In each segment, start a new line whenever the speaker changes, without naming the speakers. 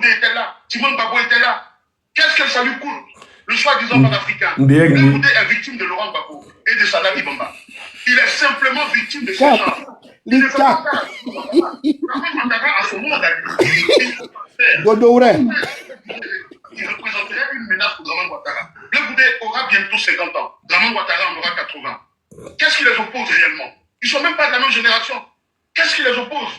Goudé était là, Timon Babo était là. Qu'est-ce que ça lui coûte? Le soi-disant panafricain. Blé Goudé est victime de Laurent Gbagbo et de Sadati Bamba. Il est simplement victime de ces gens. Il ne fait pas ça. À ce moment il représenterait une menace pour Draman Ouattara. Blé Goudé aura bientôt 50 ans. Draman Ouattara en aura 80. Qu'est-ce qui les oppose réellement? Ils ne sont même pas de la même génération. Qu'est-ce qui les oppose?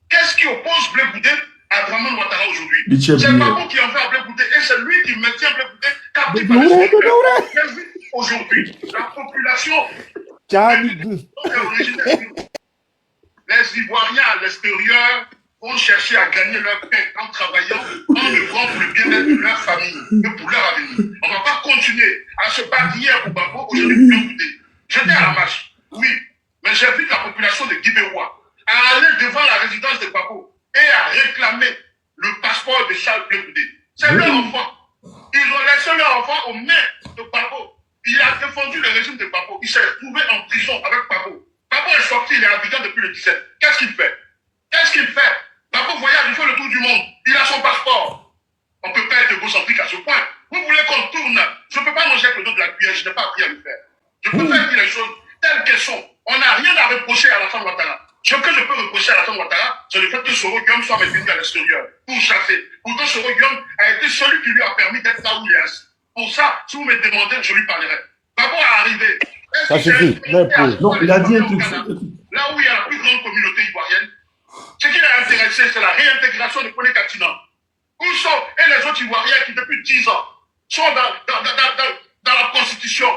Qu'est-ce qui oppose Blé Goudé à Draman Ouattara aujourd'hui? C'est Babo qui en fait à Blé Goudé et c'est lui qui maintient Blé Goudé captif par les aujourd'hui, la population les Ivoiriens à l'extérieur vont chercher à gagner leur pain en travaillant, en œuvrant pour le bien-être de leur famille et pour leur avenir. On ne va pas continuer à se battre hier pour Babo, aujourd'hui pour Blé Goudé. J'étais à la marche, oui, mais j'ai vu la population de Guibérois à aller devant la résidence de Babo et à réclamer le passeport de Charles Blé Goudé. C'est leur enfant. Ils ont laissé leur enfant aux mains de Babo. Il a défendu le régime de Babo. Il s'est trouvé en prison avec Babo. Babo est sorti, il est habitant depuis le 17. Qu'est-ce qu'il fait? Qu'est-ce qu'il fait? Babo voyage, il fait le tour du monde. Il a son passeport. On ne peut pas être égocentrique à ce point. Vous voulez qu'on tourne? Je ne peux pas manger avec le dos de la cuillère, je n'ai pas appris à le faire. Je préfère dire les choses telles qu'elles sont. On n'a rien à reprocher à Alassane Ouattara. Ce que je peux reprocher à Alassane Ouattara, c'est le fait que Soro Guillaume soit maintenu à l'extérieur pour chasser. Pourtant, Soro Guillaume a été celui qui lui a permis d'être là où il est assis. Pour ça, si vous me demandez, je lui parlerai. Babo est arrivé.
Ça suffit.
Non, il a dit un truc.
Là où il y a la plus grande communauté ivoirienne, ce qui l'a intéressé, c'est la réintégration de Koné Katina. Où sont, et les autres Ivoiriens qui, depuis 10 ans, sont dans la Constitution.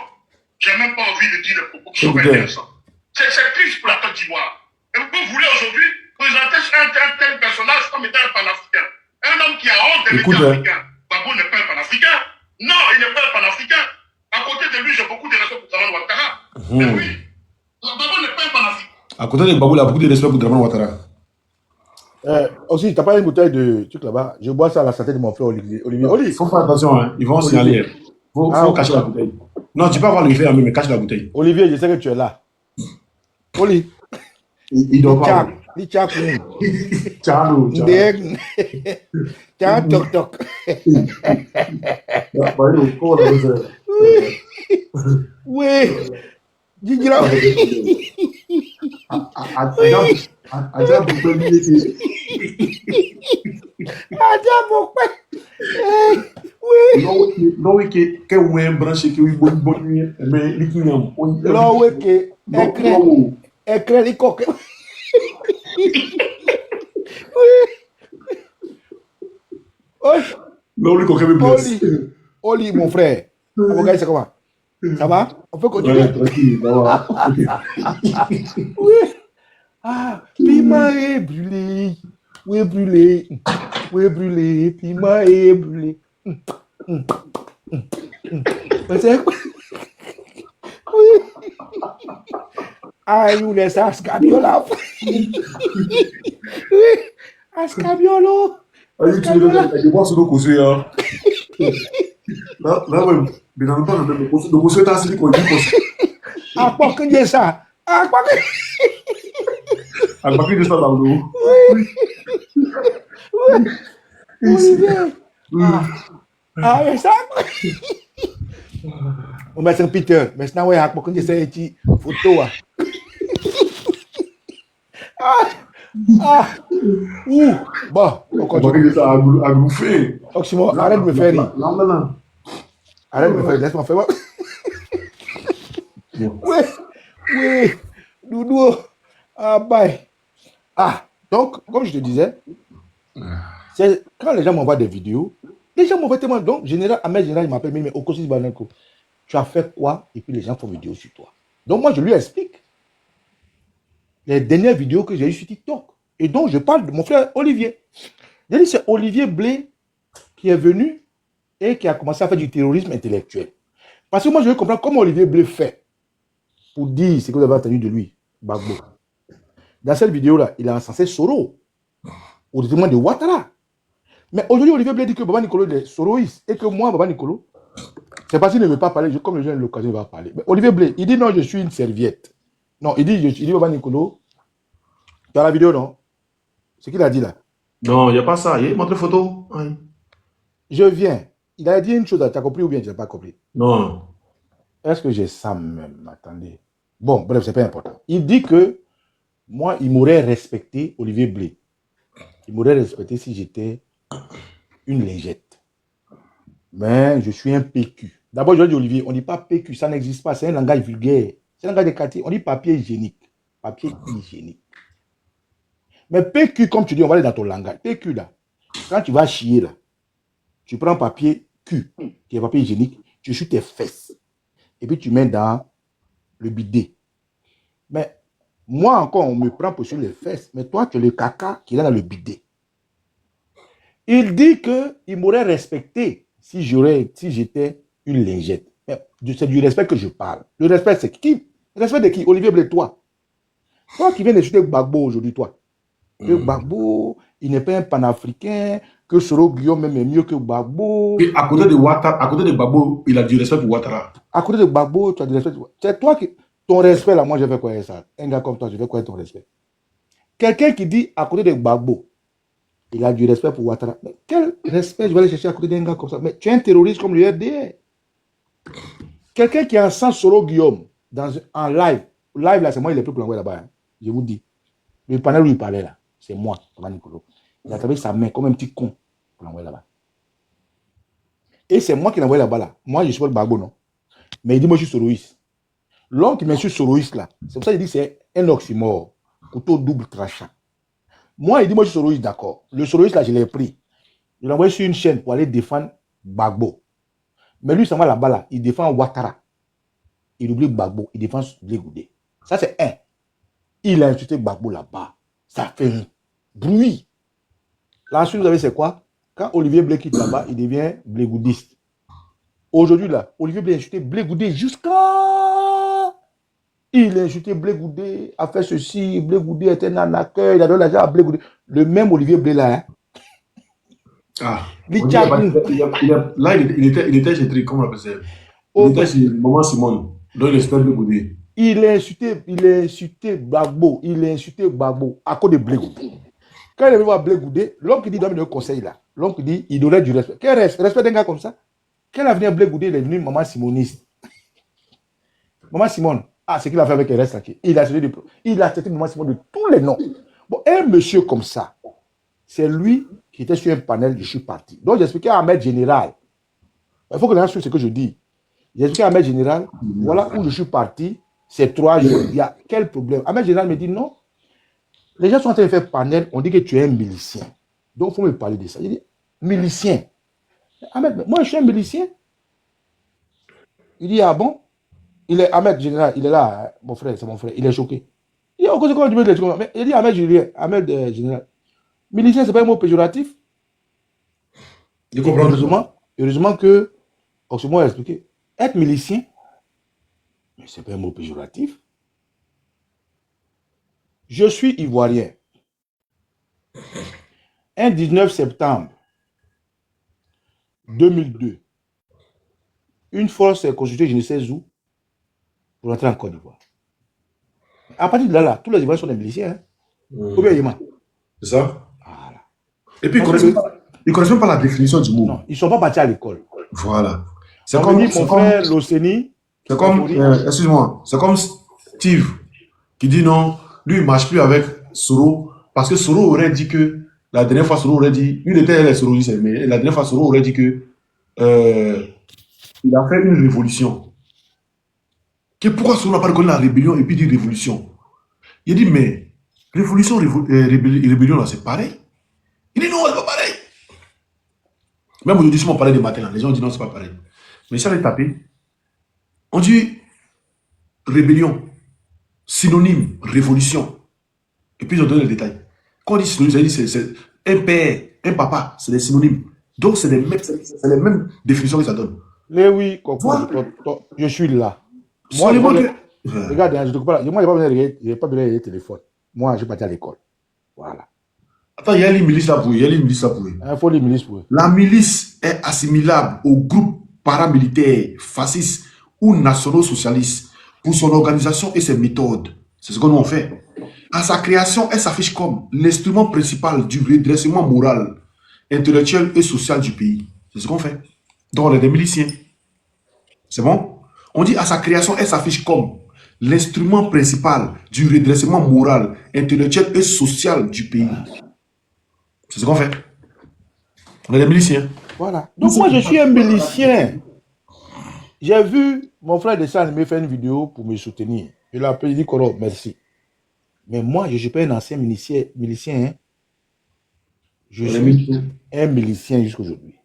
J'ai même pas envie de dire les propos qui sont intéressants. C'est triste pour la Côte d'Ivoire. Et vous voulez aujourd'hui présenter un tel personnage comme étant un panafricain. Un homme qui a honte d'être africain. Babo n'est pas un panafricain. Non, il n'est pas un panafricain. À côté de lui, j'ai beaucoup de respect pour Draman Ouattara. Mais oui, Babo n'est pas un panafricain.
À côté de Babo, il a beaucoup de respect pour Draman Ouattara.
Aussi, tu n'as pas une bouteille de truc là-bas. Je bois ça à la santé de mon frère Olivier.
Il faut faire attention, hein. Ils vont signaler. Il faut cacher la bouteille. Non, tu peux avoir le fait, mais cache la bouteille.
Olivier, je sais que tu es là. Oli.
Il doit pas.
Il tient
Ciao.
Tiens, toc toc. Oui. Dis-le.
Oui. Non, oui, que ouais, branché, que oui, bon, mais les qui n'ont pas.
Non, oui, que écrit les coques.
Non, les coques, mais
Oli, mon frère. Regarde, c'est comment? Ça va? On peut continuer?
Tranquille, ça va.
Oui. Ah, piment est brûlé. Oui, brûlé. Oui, brûlé. Piment est brûlé. Oui. Ah, you laisse Ascabiola. Oui. Ascabiolo.
Je vois ce que c'est, hein. Là, ouais, mais dans le temps, le monsieur est assis, quoi.
Ah, pas que j'ai ça. Ah, pas que.
Ah, pas que j'ai ça dans l'eau.
Oui. Ah, mais ça. On met un Peter. Mais c'est ouais, pas que j'ai ça, une photo. Ouh. Bon, on continue.
Pas que j'ai ça à bouffer.
Oxymore, arrête de me faire rire.
Non.
Arrête de me faire rire, laisse-moi faire. Oui. Doudou. Ah, bye. Ah, donc, comme je te disais, c'est quand les gens m'envoient des vidéos, les gens m'envoient tellement. Donc, Ahmed Général, il m'appelle, mais Okosis Bananko, tu as fait quoi? Et puis les gens font vidéo sur toi. Donc, moi, je lui explique les dernières vidéos que j'ai eues sur TikTok. Et donc, je parle de mon frère Olivier. J'ai dit, c'est Olivier Blé qui est venu et qui a commencé à faire du terrorisme intellectuel. Parce que moi, je veux comprendre comment Olivier Blé fait pour dire ce que vous avez entendu de lui, Gbagbo. Dans cette vidéo-là, il a encensé Soro au détriment de Ouattara. Mais aujourd'hui, Olivier Blé dit que Baba Nicolo est soroïste et que moi, Baba Nicolo, c'est parce qu'il ne veut pas parler, comme les gens ont l'occasion, il va parler. Mais Olivier Blé, il dit non, je suis une serviette. Non, il dit Baba Nicolo, dans la vidéo, non? Ce qu'il a dit là.
Non, il n'y a pas ça. Il montre photo. Ouais.
Je viens. Il a dit une chose, tu as compris ou bien tu n'as pas compris?
Non.
Est-ce que j'ai ça même? Attendez. Bon, bref, c'est pas important. Il dit que moi, il m'aurait respecté, Olivier Blé. Il m'aurait respecté si j'étais une lingette. Mais je suis un PQ. D'abord, je dis Olivier, on ne dit pas PQ, ça n'existe pas. C'est un langage vulgaire. C'est un langage des quartiers. On dit papier hygiénique. Papier hygiénique. Mais PQ, comme tu dis, on va aller dans ton langage. PQ, là, quand tu vas chier, là, tu prends papier Q, qui est papier hygiénique, tu suis tes fesses. Et puis tu mets dans le bidet. Mais moi encore, on me prend pour sur les fesses. Mais toi, tu as le caca qui est dans le bidet. Il dit qu'il m'aurait respecté si j'étais une lingette. C'est du respect que je parle. Le respect, c'est qui? Le respect de qui? Olivier Blé, toi. Toi qui viens d'insulter Gbagbo aujourd'hui, toi. Que Gbagbo, il n'est pas un panafricain, que Soro Guillaume même est mieux que Gbagbo.
Et à côté de Ouattara, à côté de Gbagbo, il a du respect pour Ouattara.
À côté de Gbagbo, tu as du respect. C'est toi qui. Ton respect, là, moi, je vais quoi ça? Un gars comme toi, je vais quoi ton respect? Quelqu'un qui dit à côté de Gbagbo, il a du respect pour Ouattara. Mais quel respect je vais aller chercher à côté d'un gars comme ça? Mais tu es un terroriste comme le RDR. Quelqu'un qui a un sang Soro Guillaume en live. Live, là, c'est moi, il est plus pour l'envoyer là-bas. Hein. Je vous dis. Le panel où il parlait, là, c'est moi, Thomas Nicolo. Il a travaillé sa main comme un petit con pour l'envoyer là-bas. Et c'est moi qui l'ai envoyé là-bas. Là. Moi, je ne suis pas le Gbagbo, non. Mais il dit, moi, je suis soroïste. L'homme qui m'insulte soroïste, là, c'est pour ça qu'il dit que c'est un oxymore. Couteau double tranchant. Moi, il dit, moi, je suis soroïste, d'accord. Le soroïste, là, je l'ai pris. Je l'ai envoyé sur une chaîne pour aller défendre Gbagbo. Mais lui, ça va là-bas, là, il défend Ouattara. Il oublie Gbagbo. Il défend Blé Goudé. Ça, c'est un. Il a insulté Gbagbo là-bas. Ça fait un bruit. Là, ensuite, vous savez, c'est quoi? Quand Olivier Blé quitte là-bas, il devient blégoudiste. Aujourd'hui, là, Olivier Blé a insulté Blé Goudé jusqu'à... Il a insulté Blé Goudé, a fait ceci, Blé Goudé était un accueil, il a donné l'argent à Blé Goudé. Le même Olivier Blé là, hein?
Ah.
Là,
il était chez comment on appelle ça? Il était chez Maman Simone, donc il espère Blé Goudé.
Il a insulté Gbagbo, à cause de Blé Goudé. Quand il est venu voir Blé Goudé, l'homme qui dit donne le conseil là, l'homme qui dit il donnait du respect. Quel respect d'un gars comme ça? Quel avenir Blé Goudé, il est venu Maman Simoniste. Maman Simone, c'est qu'il a fait avec le reste là. Il a traité Maman Simone de tous les noms. Bon, un monsieur comme ça, c'est lui qui était sur un panel, je suis parti. Donc j'expliquais à Ahmed Général. Il faut que les gens suivent ce que je dis. J'expliquais à Ahmed Général, voilà où je suis parti, c'est 3 jours. Il y a quel problème? Ahmed Général me dit non. Les gens sont en train de faire panel, on dit que tu es un milicien. Donc, il faut me parler de ça. Il dit, milicien. Ahmed, moi, je suis un milicien. Il dit, ah bon? Ahmed Général, il est là, hein, mon frère, c'est mon frère, il est choqué. Il dit, oh, c'est quoi tu veux dire? Il dit, Ahmed Général, milicien, c'est pas un mot péjoratif.
Je comprends.
Heureusement que, Oxymore a expliqué, être milicien, mais c'est pas un mot péjoratif. Je suis ivoirien. Un 19 septembre 2002, une force est constituée, je ne sais où, pour entrer en Côte d'Ivoire. À partir de là, tous les Ivoiriens sont des miliciens. Hein.
C'est ça. Voilà. Et puis, ils ne connaissent même pas la définition du mot.
Non, ils ne sont pas partis à l'école.
Voilà.
C'est comme mon frère Loceni.
C'est comme, excuse-moi, c'est comme Steve qui dit non, lui, il ne marche plus avec Soro parce que Soro aurait dit que, la dernière fois, Soro aurait dit, il était les Soroistes, mais la dernière fois, Soro aurait dit que il a fait une révolution. Pourquoi Soro n'a pas reconnu la rébellion et puis dit révolution? Il dit, mais révolution, rébellion, là, c'est pareil. Il dit non, c'est pas pareil. Même aujourd'hui, si on parlait des matins, les gens disent non, c'est pas pareil. Mais ça les taper, on dit rébellion, synonyme, révolution. Et puis ils ont donné les détails. Quand on dit synonyme, c'est un père, un papa, c'est des synonymes. Donc c'est les mêmes définitions que ça donne.
Mais oui, je suis là. Moi, regarde, je ne te coupe pas. Moi, je n'ai pas besoin de téléphone. Moi, je suis parti à l'école. Voilà.
Attends, il y a les milices là pour eux.
Il faut les milices pour eux.
La milice est assimilable au groupe paramilitaire, fasciste ou nationaux-socialiste pour son organisation et ses méthodes. C'est ce que nous on fait. À sa création, elle s'affiche comme l'instrument principal du redressement moral, intellectuel et social du pays. C'est ce qu'on fait. Donc on est des miliciens. C'est bon? On dit à sa création, elle s'affiche comme l'instrument principal du redressement moral, intellectuel et social du pays. C'est ce qu'on fait. On est des miliciens.
Voilà. Donc moi, je suis un milicien. J'ai vu mon frère de dessin animé faire une vidéo pour me soutenir. Je l'ai appelé, il dit Koro, merci. Mais moi, je ne suis pas un ancien milicien. Hein. Je suis un milicien jusqu'à aujourd'hui.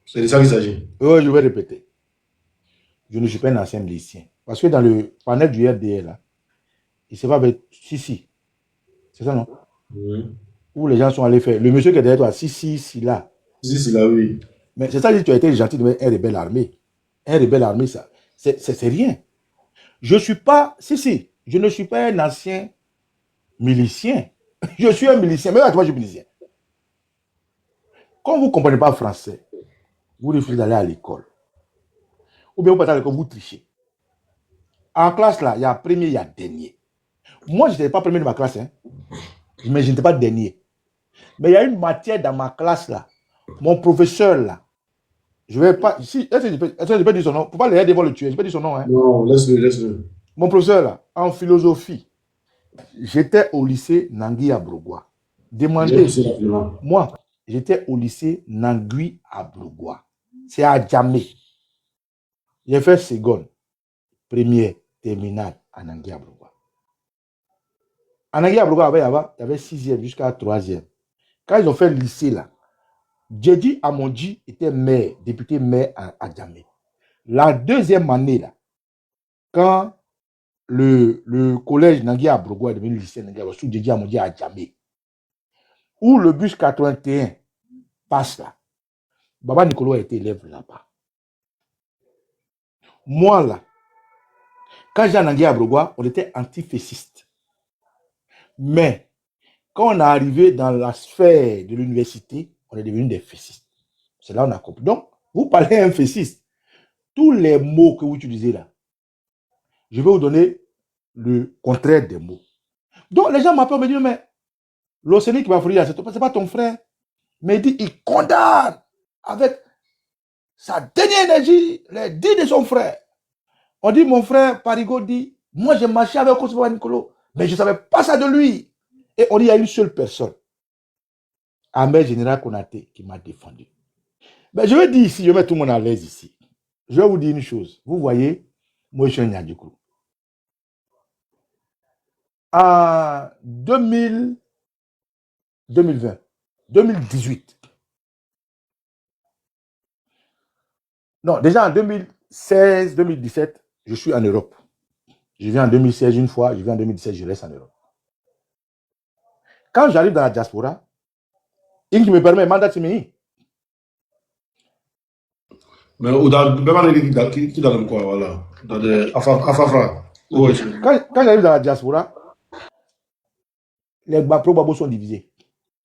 C'est de ça qu'il s'agit.
Oui, je vais répéter. Je ne suis pas un ancien milicien. Parce que dans le panel du RDL, là, il ne s'est pas avec si. C'est ça, non?
Oui.
Où les gens sont allés faire. Le monsieur qui est derrière toi, si, là.
Si, là, oui.
Mais c'est ça que tu as été gentil de mettre un rebelle armé. Un rebelle armé, ça, c'est rien. Je suis pas, je ne suis pas un ancien milicien. Je suis un milicien. Mais moi, je suis milicien. Quand vous ne comprenez pas français, vous refusez d'aller à l'école. Ou bien vous partez à l'école, vous trichez. En classe, là, il y a premier, il y a dernier. Moi, je n'étais pas premier de ma classe, hein. Mais je n'étais pas dernier. Mais il y a une matière dans ma classe, là. Mon professeur, là, je vais pas. Si, est-ce que je peux dire son nom? Faut pas le devant le tuer. Je peux dire son nom, hein?
Non, laisse-le.
Mon professeur, là, en philosophie, j'étais au lycée Nangui à Brogoua. Demandez. Moi, j'étais au lycée Nangui à Brogoua. C'est à Djamé. J'ai fait seconde, première, terminale à Nangui à Brogoua. À Nangui à Brogoua, il y avait 6e jusqu'à 3e. Quand ils ont fait le lycée, là, Djedji Amondi était maire, député maire à Djamé. La deuxième année, là, quand le collège Nangui à Brogoua est devenu le lycée Nangui à Brogoua, sous Djedji Amondi à Djamé, où le bus 81 passe là, Baba Nicolo a été élève là-bas. Moi, là, quand j'ai Nangui à Brogoua, on était antifasciste. Mais quand on est arrivé dans la sphère de l'université, on est devenu des fascistes. C'est là qu'on a compris. Donc, vous parlez un fasciste. Tous les mots que vous utilisez là, je vais vous donner le contraire des mots. Donc, les gens m'appellent, me disent, mais l'Océanie qui va fournir, c'est pas ton frère. Mais il dit, il condamne avec sa dernière énergie les dits de son frère. On dit, mon frère Parigo dit, moi j'ai marché avec Kosovo Nicolo, mais je ne savais pas ça de lui. Et on dit, il y a une seule personne, Ahmed Général Konaté, qui m'a défendu. Mais je vais dire ici, je mets tout le monde à l'aise ici. Je vais vous dire une chose. Vous voyez, moi je suis un Nyadjoukru. En 2020, 2018, non, déjà en 2016, 2017, je suis en Europe. Je viens en 2016 une fois, je viens en 2017, je reste en Europe. Quand j'arrive dans la diaspora, il me permet mandat de.
Mais qui dans quoi, voilà. Dans des Afafra.
Quand j'arrive dans la diaspora, les pro-babos sont divisés.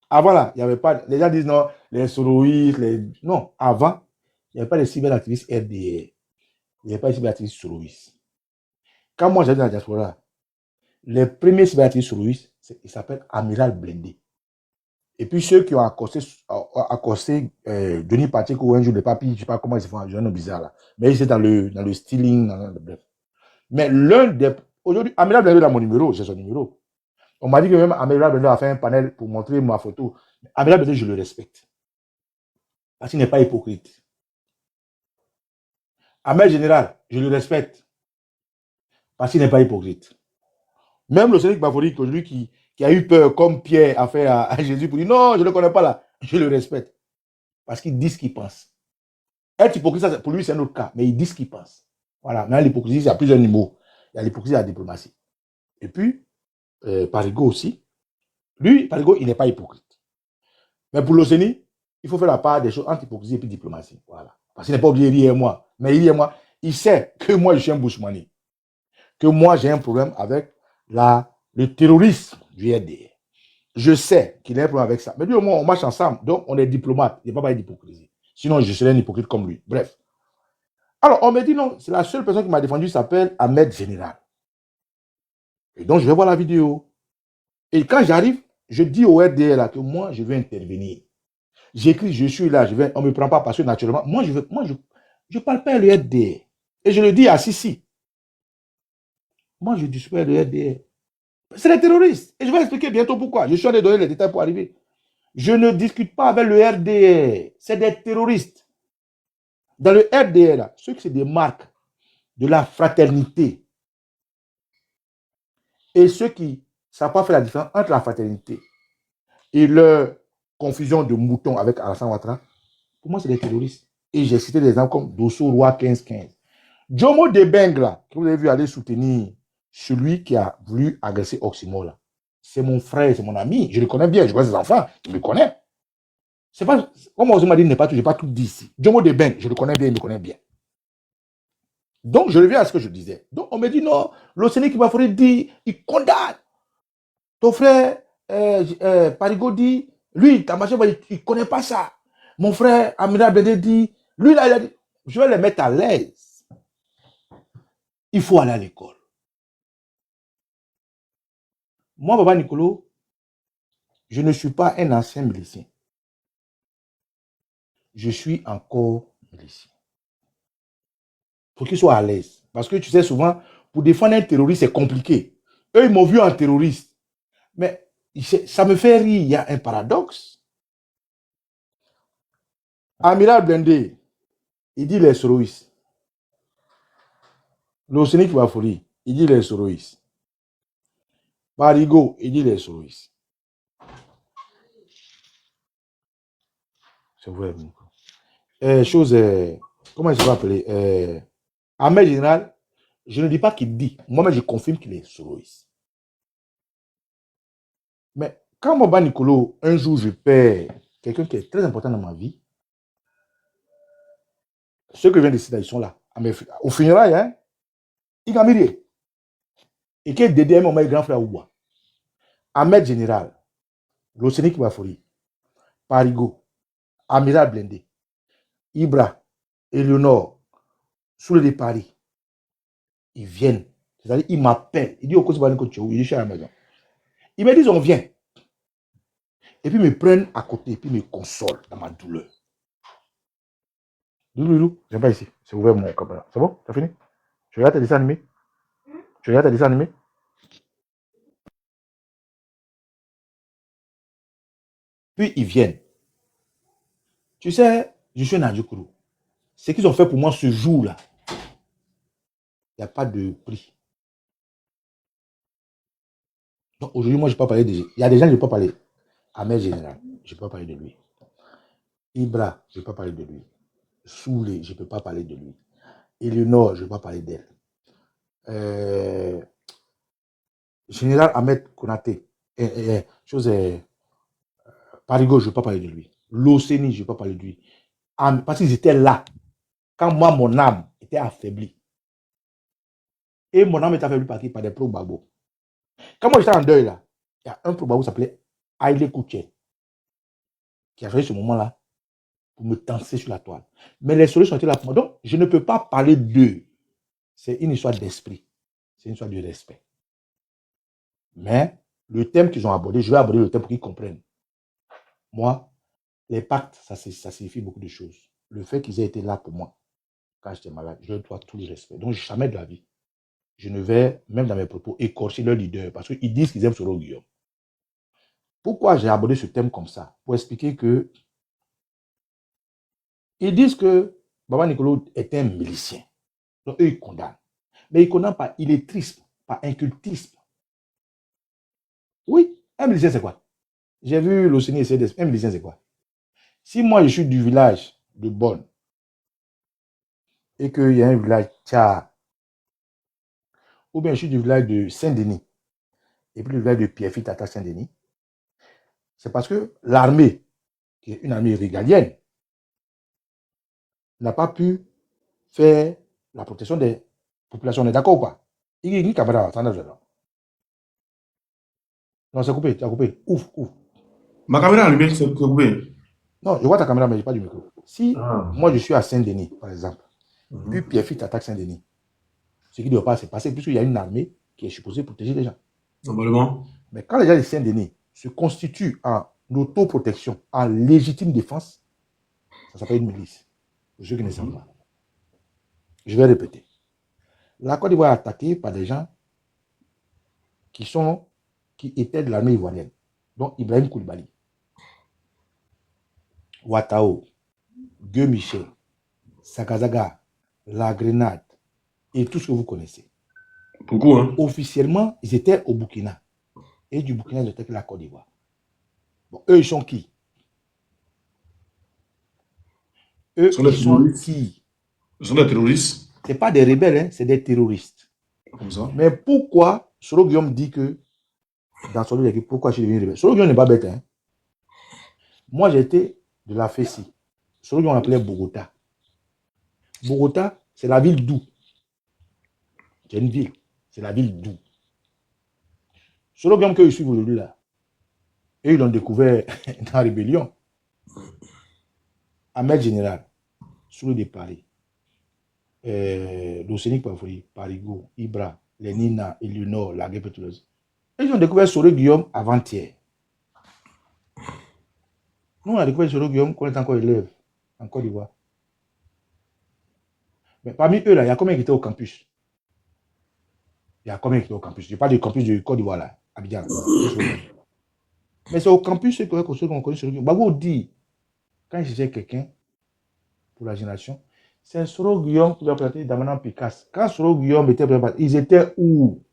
Avant là, il n'y avait pas. Les gens disent non, les soroïstes, non, avant, il n'y avait pas de cyberactivistes RDR. Il n'y avait pas de cyberactivistes soroïstes. Quand moi j'arrive dans la diaspora, les premiers cyberactivistes soroïstes, ils s'appellent Amiral Blindé. Et puis ceux qui ont accosté Denis Pacheco un jour de papier, je ne sais pas comment ils se font, un nom bizarre là. Mais c'est dans le stealing, bref. Mais l'un des. Aujourd'hui, Amiral Blindé dans mon numéro, c'est son numéro. On m'a dit que même Amiral Blindé a fait un panel pour montrer ma photo. Amiral Blindé, je le respecte. Parce qu'il n'est pas hypocrite. Ahmed Général, je le respecte. Parce qu'il n'est pas hypocrite. Même le Sénégal Bafori, aujourd'hui, qui a eu peur, comme Pierre a fait à Jésus, pour dire non, je ne le connais pas là, je le respecte. Parce qu'il dit ce qu'il pense. Être hypocrite, ça, pour lui, c'est un autre cas, mais il dit ce qu'il pense. Voilà. Mais l'hypocrisie, il y a plusieurs niveaux. Il y a l'hypocrisie et la diplomatie. Et puis, Parigo aussi. Lui, Parigo, il n'est pas hypocrite. Mais pour l'Océanie, il faut faire la part des choses entre hypocrisie et puis diplomatie. Voilà. Parce qu'il n'est pas obligé de rire moi. Mais il moi, il sait que moi, je suis un Bushmani. Que moi, j'ai un problème avec le terrorisme du RDR. Je sais qu'il a un problème avec ça. Mais lui, au moins, on marche ensemble. Donc, on est diplomate. Il n'y a pas d'hypocrisie. Sinon, je serais un hypocrite comme lui. Bref. Alors, on me dit non, c'est la seule personne qui m'a défendu, s'appelle Ahmed Général. Et donc, je vais voir la vidéo. Et quand j'arrive, je dis au RDR là que moi, je vais intervenir. J'écris, je suis là, on ne me prend pas parce que naturellement, je parle pas le RDR. Et je le dis à Sissi. Moi, je dis pas le RDR. C'est les terroristes. Et je vais expliquer bientôt pourquoi. Je suis en train de donner les détails pour arriver. Je ne discute pas avec le RDR. C'est des terroristes. Dans le RDR, là, ceux qui se démarquent de la fraternité et ceux qui ne savent pas faire la différence entre la fraternité et leur confusion de moutons avec Alassane Ouattara, pour moi, c'est des terroristes. Et j'ai cité des exemples comme Dosso Roi 15-15. Jomo Debengla, que vous avez vu aller soutenir celui qui a voulu agresser Oximo, là. C'est mon frère, c'est mon ami. Je le connais bien, je vois ses enfants, il me connaît. C'est pas, comme Oximo m'a dit, je n'ai pas tout dit ici. Jomo Debeng, je le connais bien, il me connaît bien. Donc, je reviens à ce que je disais. Donc, on me dit non, l'Océanie qui m'a dit, il condamne. Ton frère, Parigo dit, lui, Tamaché, il ne connaît pas ça. Mon frère, Amina Bede dit, lui, là, il a dit, je vais les mettre à l'aise. Il faut aller à l'école. Moi, Baba Nicolo, je ne suis pas un ancien milicien. Je suis encore milicien. Pour qu'ils soient à l'aise. Parce que tu sais, souvent, pour défendre un terroriste, c'est compliqué. Eux, ils m'ont vu en terroriste. Mais ça me fait rire. Il y a un paradoxe. Amiral Blindé, il dit les soroïstes. L'Océanique Bafori, il dit les soroïstes. Parigo, il dit les soroïstes. C'est vrai. Comment il se va appeler Ahmed Général, je ne dis pas qu'il dit. Moi-même, je confirme qu'il est soroïste. Mais quand Baba Nicolo, un jour, je perds quelqu'un qui est très important dans ma vie, ceux que je viens de citer, ils sont là. Au funérailles, hein, ils ont mis. Et qui est Dédé, mon grand frère Ouba. Ahmed Général, l'Océanique Bafori, Parigo, Amiral Blindé, Ibra, Eleonore, Soule de Paris, ils viennent. C'est-à-dire, ils m'appellent. Ils disent au Kosibani Kocho, je suis à la maison. Ils me disent, on vient. Et puis, ils me prennent à côté, et puis ils me consolent dans ma douleur. Loulou, je viens pas ici. C'est ouvert mon caméra. C'est bon? T'as fini? Tu regardes tes dessins animés? Tu regardes tes dessins animés? Puis, ils viennent. Tu sais, je suis un Adjokourou. Ce qu'ils ont fait pour moi ce jour-là, il n'y a pas de prix. Donc aujourd'hui, moi, je ne peux pas parler de... Il y a des gens, je ne peux pas parler. Ahmed Général, je ne peux pas parler de lui. Ibra, je ne peux pas parler de lui. Soulé, je ne peux pas parler de lui. Eleonore, je ne peux pas parler d'elle. Général Ahmed Konaté, Parigo, je ne peux pas parler de lui. L'Océanie, je ne peux pas parler de lui. Parce qu'ils étaient là. Quand moi, mon âme était affaiblie. Et mon âme était affaiblie par qui? Par des pro-babos. Quand moi j'étais en deuil là, il y a un pro-babo qui s'appelait Haïlé Kouché, qui a fait ce moment-là pour me danser sur la toile. Mais les solutions étaient là pour moi. Donc, je ne peux pas parler d'eux. C'est une histoire d'esprit. C'est une histoire de respect. Mais le thème qu'ils ont abordé, je vais aborder le thème pour qu'ils comprennent. Moi, les pactes, ça signifie beaucoup de choses. Le fait qu'ils aient été là pour moi quand j'étais malade, je leur dois tout le respect. Donc, jamais de la vie, je ne vais, même dans mes propos, écorcher leur leader parce qu'ils disent qu'ils aiment Soro Guillaume. Pourquoi j'ai abordé ce thème comme ça? Pour expliquer que ils disent que Baba Nicolo est un milicien. Donc, eux, ils condamnent. Mais ils ne condamnent pas illettrisme, pas incultisme. Oui, un milicien, c'est quoi? J'ai vu l'Océanie essayer d'expliquer. Un milicien, c'est quoi? Si moi, je suis du village de Bonne et qu'il y a un village Tchar, ou bien je suis du village de Saint-Denis et puis le village de Pierrefitte à Saint-Denis, c'est parce que l'armée, qui est une armée régalienne, n'a pas pu faire la protection des populations. On est d'accord ou pas? Non, c'est coupé, tu as coupé. Ouf.
Ma caméra allumée, c'est coupé.
Non, je vois ta caméra, mais je n'ai pas du micro. Si moi je suis à Saint-Denis, par exemple, puis Pierrefitte attaque Saint-Denis, ce qui ne doit pas se passer, puisqu'il y a une armée qui est supposée protéger les gens.
Normalement.
Mais quand les gens de Saint-Denis se constituent en autoprotection, en légitime défense, ça s'appelle une milice. Pour ceux qui ne savent pas. Je vais répéter. La Côte d'Ivoire est attaquée par des gens qui étaient de l'armée ivoirienne, dont Ibrahim Koulibaly, Ouattao, Gueux Michel, Sakazaga, La Grenade et tout ce que vous connaissez.
Beaucoup, hein.
Officiellement, ils étaient au Burkina. Et du Burkina, ils étaient la Côte d'Ivoire. Bon, eux, ils sont qui? Eux, ils sont qui?
Ce sont des terroristes.
Ce n'est pas des rebelles, hein, c'est des terroristes.
Comme ça.
Mais pourquoi Soro Guillaume dit que dans son livre, pourquoi je suis devenu rebelle? Soro Guillaume n'est pas bête. Hein. Moi, j'étais de la Fessie. Soro Guillaume l'appelait Bogota. Bogota, c'est la ville d'où? C'est une ville. C'est la ville d'où? Soro Guillaume que je suis aujourd'hui là. Et ils l'ont découvert dans la rébellion. Ahmed Général, Solo de Paris, l'Océanique Pafori, Parigo, Ibra, les Nina, Eleonore, la guerre pétroleuse. Ils ont découvert Soro Guillaume avant-hier. Nous, on a découvert Soro Guillaume quand on était encore élève en Côte d'Ivoire. Mais parmi eux, là, il y a combien qui étaient au campus? Il y a combien qui étaient au campus? Je parle du campus de Côte d'Ivoire, là, Abidjan. Mais c'est au campus qu'on connaît Soro Guillaume. Bagou dit, quand il cherchait quelqu'un pour la génération, c'est Soro Guillaume qui l'a présenté dans Madame Picasse. Quand Soro Guillaume était présenté, ils étaient où?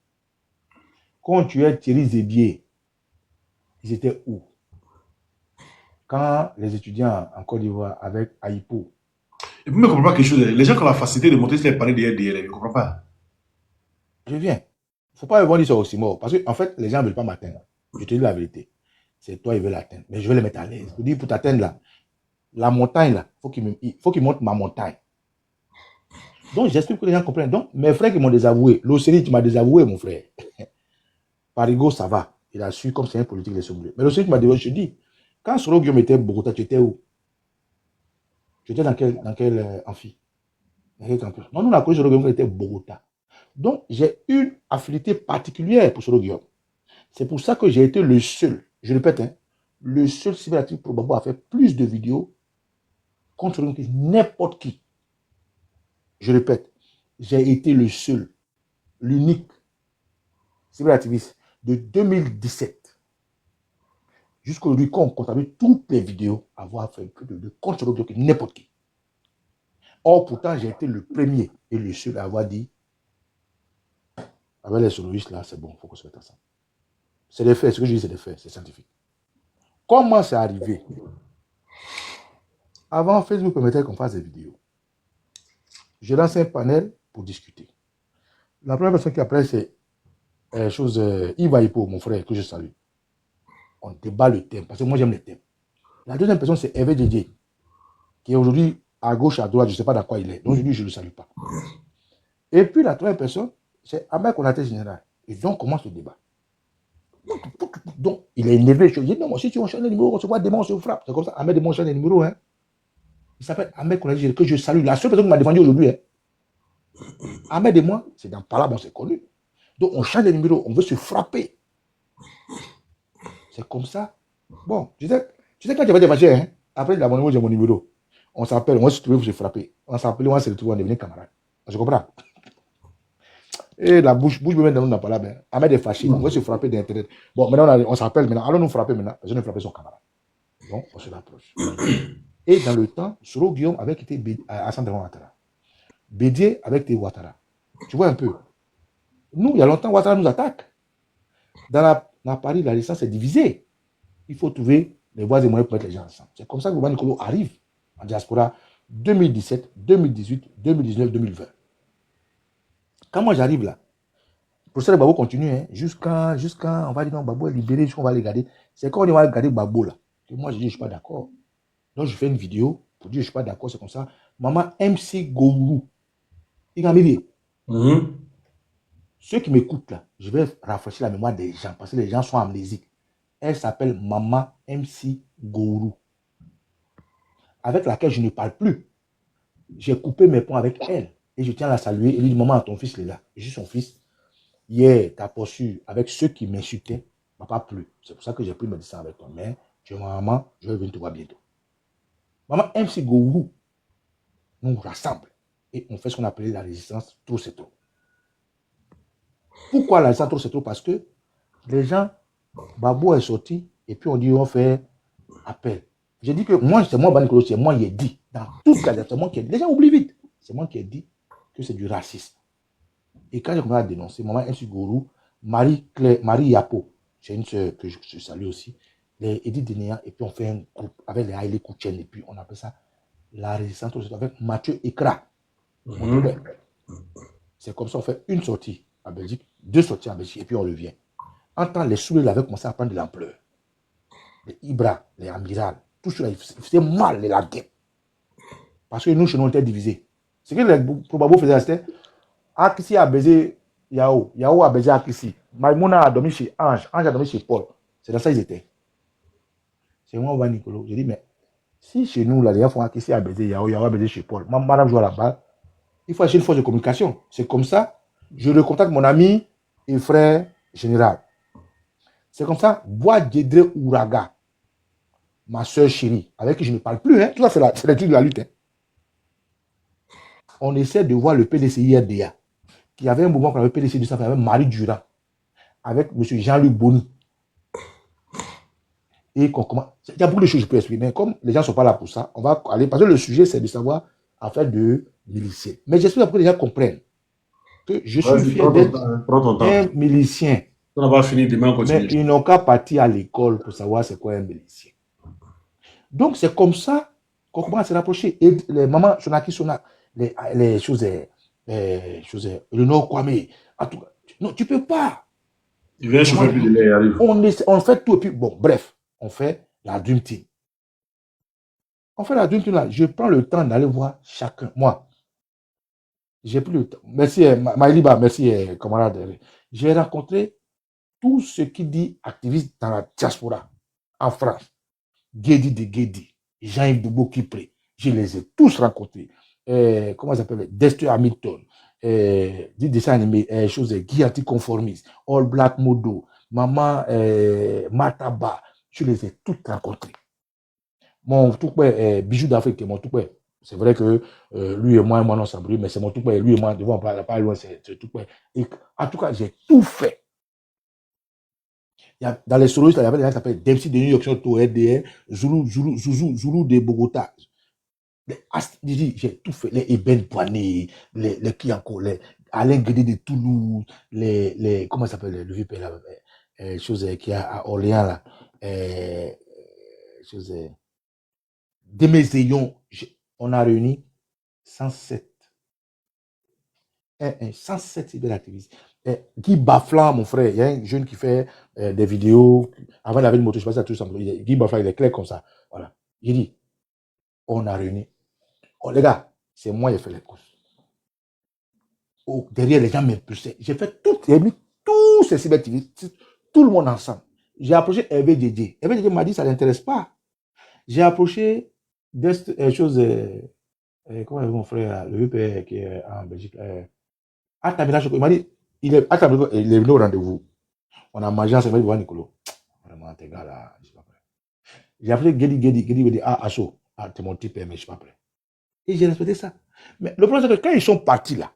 Quand tu es Thierry Zébier, ils étaient où? Quand les étudiants en Côte d'Ivoire avec Aïpo.
Et puis, je ne comprends pas quelque chose. Les gens qui ont la facilité de monter sur les panneaux derrière, je ne comprends pas.
Je viens. Il ne faut pas me dire ça aussi mort. Parce qu'en fait, les gens ne veulent pas m'atteindre. Je te dis la vérité. C'est toi, ils veulent l'atteindre. Mais je vais les mettre à l'aise. Je dis, pour t'atteindre là, la montagne là, il faut qu'ils montent ma montagne. Donc, j'explique que les gens comprennent. Donc, mes frères qui m'ont désavoué, l'Océanie, tu m'as désavoué, mon frère. Parigo, ça va. Il a su comme c'est un politique les bleus. Mais l'Océanie, tu m'as désavoué, je te dis, quand Soro Guillaume était Bogota, tu étais où? Tu étais dans quel amphi? Dans quel campus? Non, nous, on a connu Soro Guillaume qui était Bogota. Donc, j'ai une affinité particulière pour Soro Guillaume. C'est pour ça que j'ai été le seul, je répète, hein, le seul cyberactif pour Babo à faire plus de vidéos contre n'importe qui. Je répète, j'ai été le seul, l'unique cyberactiviste de 2017 jusqu'aujourd'hui, quand on comptabilise toutes les vidéos, avoir fait plus de contre n'importe qui. Or, pourtant, j'ai été le premier et le seul à avoir dit avec les soloistes là, c'est bon, il faut qu'on se mette ensemble. C'est des faits, ce que je dis, c'est des faits, c'est scientifique. Comment c'est arrivé? Avant, Facebook permettait qu'on fasse des vidéos. Je lance un panel pour discuter. La première personne qui apparaît, c'est Yves Aïpo, mon frère, que je salue. On débat le thème, parce que moi j'aime les thèmes. La deuxième personne, c'est Hervé Dédié, qui est aujourd'hui à gauche, à droite, je ne sais pas dans quoi il est. Donc aujourd'hui, je ne le salue pas. Et puis la troisième personne, c'est Ahmed Konaté Général. Et donc commence le débat. Donc, il est énervé. Je dis, non, moi, si tu enchaînes les numéros, on se voit demain, on se frappe. C'est comme ça, Ahmed enchaîne les numéros. Hein. Il s'appelle Ahmed Konaté Général, que je salue. La seule personne qui m'a défendu aujourd'hui. Hein. Ahmed et moi, c'est dans Palab, on s'est connus. Donc, on change les numéros, on veut se frapper. C'est comme ça. Bon, tu sais quand tu vas défendu, hein, après il a mon numéro, j'ai mon numéro. On s'appelle, on va se trouver pour se frapper. On s'appelle, on va se retrouver, on est devenus camarades. On se comprend? Et la bouche même dans n'a pas là, ben, Ahmed est fâché, on va se frapper d'Internet. Bon, maintenant, on s'appelle maintenant, allons nous frapper maintenant, parce qu'on a frappé son camarade. Donc, on se rapproche. Et dans le temps, Soro Guillaume avait quitté Assane Ouattara. Bédié avec été Ouattara. Tu vois un peu. Nous, il y a longtemps, Ouattara nous attaque. Dans Paris, la licence est divisée. Il faut trouver les voies et moyens pour mettre les gens ensemble. C'est comme ça que Boba Nicolo arrive en diaspora 2017, 2018, 2019, 2020. Quand moi j'arrive là, le procès de Babo continue, hein, jusqu'à on va dire non, Babo est libéré, jusqu'à on va les garder. C'est quand on va garder Babo là. Et moi je dis je ne suis pas d'accord. Donc je fais une vidéo pour dire je ne suis pas d'accord, c'est comme ça. Maman MC Gourou, il a mis. Ceux qui m'écoutent là, je vais rafraîchir la mémoire des gens parce que les gens sont amnésiques. Elle s'appelle Maman MC Gourou, avec laquelle je ne parle plus. J'ai coupé mes ponts avec elle et je tiens à la saluer et lui dire maman, ton fils il est là. Je suis son fils. hier, ta posture avec ceux qui m'insultaient m'a pas plu. C'est pour ça que j'ai pris mes distances avec toi. Mais, maman, je vais venir te voir bientôt. Maman, MC Gourou nous rassemble et on fait ce qu'on appelait la résistance trop c'est trop. Pourquoi la résistance trop c'est trop? Parce que les gens, Babo est sorti et puis on dit on fait appel. J'ai dit que moi, c'est moi, Banicolo, c'est moi qui ai dit. Dans toute la c'est moi qui ai dit. Les gens oublient vite. C'est moi qui ai dit que c'est du racisme. Et quand j'ai commencé à dénoncer, maman MC Gourou, Marie Yapo, j'ai une soeur que je salue aussi, les Edith Dénéa, et puis on fait un groupe avec les Haïlé Kouchen, et puis on appelle ça la résistance avec Mathieu Ekra. C'est comme ça, on fait une sortie en Belgique, 2 sorties en Belgique, et puis on revient. En temps, les Soulés avaient commencé à prendre de l'ampleur. Les Ibra, les Amiral, tout cela, ils faisaient mal les Laguens. Parce que nous, chez nous, on était divisés. Ce que les Probabo faisaient, c'était Akissi a baisé Yao, Yao a baisé Akissi. Maïmouna a dormi chez Ange, Ange a dormi chez Paul. C'est dans ça qu'ils étaient. C'est moi, Oba Nicolo. J'ai dit, mais si chez nous, là, les gens font Akissi a baisé Yao, Yao a baisé chez Paul, madame joue à la balle, il faut acheter une force de communication. C'est comme ça, je recontacte mon ami et frère général. C'est comme ça, Bois Djedre Ouraga, ma soeur chérie, avec qui je ne parle plus, hein. Tout ça, c'est l'étude de la lutte. Hein. On essaie de voir le PDCI RDA, qui avait un mouvement qu'on avait PDCI du Safra, avec Marie Durand, avec M. Jean-Luc Boni. Et qu'on commence. Il y a beaucoup de choses que je peux expliquer, mais comme les gens ne sont pas là pour ça, on va aller, parce que le sujet, c'est de savoir affaire de milicien. Mais j'espère que les gens comprennent que je suis fier d'être un milicien.
On va finir demain,
mais ils n'ont qu'à partir à l'école pour savoir c'est quoi un milicien. Donc, c'est comme ça qu'on commence à se rapprocher. Et les mamans, les choses, le Nord Kwame, en tout cas, non, tu peux pas.
Il vient chauffer plus de lait, arrive.
On fait tout, et puis, bon, bref, on fait la Dream Team. On fait la Dream Team là. Je prends le temps d'aller voir chacun. Moi, j'ai pris le temps. Merci, Maïliba, merci, camarade. J'ai rencontré tout ce qui dit activiste dans la diaspora en France. Guédi de Guédi, Jean-Yves Doubo-Kipré, je les ai tous rencontrés. Comment ça s'appelle? Dexter Hamilton, dit dessin animé, Guy Anticonformiste, All Black Modo, Maman Mataba, je les ai tous rencontrés. Mon tout Bijou d'Afrique, mon tout c'est vrai que lui et moi non s'embrouille, mais c'est mon tout lui et moi, devant pas loin, c'est tout et en tout cas, j'ai tout fait. Dans les solos, il y avait des gens qui s'appellent Dempsey de New York, RDR, Zulu de Bogota. J'ai tout fait. Les Eben Poiné, les qui encore, les Alain Guédé de Toulouse, comment ça s'appelle, le vieux père là, chose qui a à Orléans là, chose Demézéon, on a réuni 107. 107 cyberaktivistes. Guy Baflan, mon frère, il y a un jeune qui fait des vidéos. Avant, il avait une moto, je sais pas si ça tout simplement. Guy Baflan, il est clair comme ça. Voilà. J'ai dit, on a réuni. Oh, les gars, c'est moi qui ai fait les courses. Oh, derrière, les gens m'impulsaient. J'ai fait tout, j'ai mis tous ces cyberaktivistes, tout le monde ensemble. J'ai approché Hervé Dédé. Hervé Dédé m'a dit, ça ne l'intéresse pas. J'ai approché des choses. Comment est mon frère, le vieux père qui est en Belgique? Il m'a dit, il est venu au rendez-vous. On a mangé ensemble, il m'a dit, Nicolo. Vraiment, tes gars là, je ne suis pas prêt. J'ai appelé Guédi me dit, Asso, t'es mon type, mais je ne suis pas prêt. Et j'ai respecté ça. Mais le problème, c'est que quand ils sont partis là,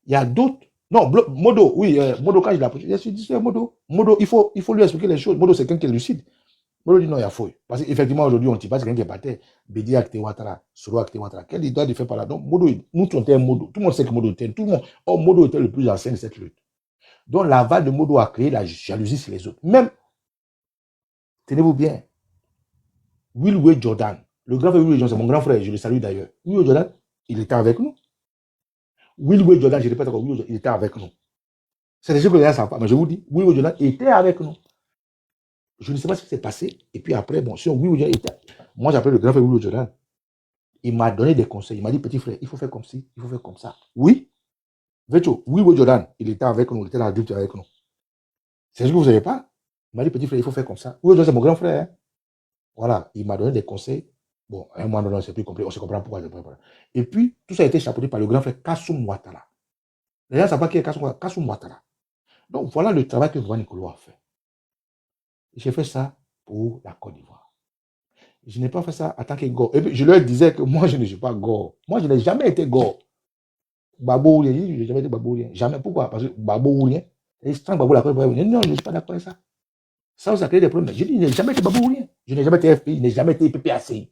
il y a d'autres. Non, Modo, oui, Modo, quand je l'ai approché, je suis dit, Modo, il faut lui expliquer les choses. Modo, c'est quelqu'un qui est lucide. Modo dit, non, il y a faux. Parce qu'effectivement, aujourd'hui, on ne dit pas, c'est quelqu'un qui est parti. Bédi Acte Ouattara, Soro Acte Ouattara. Quel il doit faire par là? Donc, Modo, nous, on était un Modo. Tout le monde sait que Modo était. Tout le monde. Oh, Modo était le plus ancien de cette lutte. Donc, l'aval de Modo a créé la jalousie sur les autres. Même, tenez-vous bien, Will Wade Jordan, le grand frère Will Wade Jordan, c'est mon grand frère, je le salue d'ailleurs. Will Wade Jordan, il était avec nous. Will Wade Jordan, je répète encore, Will Wade Jordan, il était avec nous. C'est des choses que les gens ne savent pas, mais je vous dis, Will Wade Jordan était avec nous. Je ne sais pas ce qui s'est passé. Et puis après, bon, si Will Wade Jordan était. Moi, j'appelle le grand frère Will Wade Jordan. Il m'a donné des conseils. Il m'a dit, petit frère, il faut faire comme ci, il faut faire comme ça. Oui. Vecho, Will Wade Jordan, il était avec nous, il était dans l'adulte avec nous. C'est ce que vous ne savez pas. Il m'a dit, petit frère, il faut faire comme ça. Will Wade Jordan, c'est mon grand frère. Hein. Voilà, il m'a donné des conseils. Bon, à un moment donné, c'est plus compliqué, on se comprend pourquoi. Et puis, tout ça a été chapeauté par le grand frère Kassoum Ouattara. Les gens ne savent pas qui est Kassoum Ouattara. Donc, voilà le travail que Baba Nicolo a fait. J'ai fait ça pour la Côte d'Ivoire. Je n'ai pas fait ça en tant que Gore. Et puis, je leur disais que moi, je ne suis pas Gore. Moi, je n'ai jamais été Gore. Babo ou rien, je n'ai jamais été Babo ou rien. Jamais. Pourquoi? Parce que Babo ou rien. Et sans Babo, la Côte d'Ivoire, non, je ne suis pas d'accord avec ça. Ça, ça crée des problèmes. Je dis, je n'ai jamais été Babo ou rien. Je n'ai jamais été FPI, je n'ai jamais été PPACI.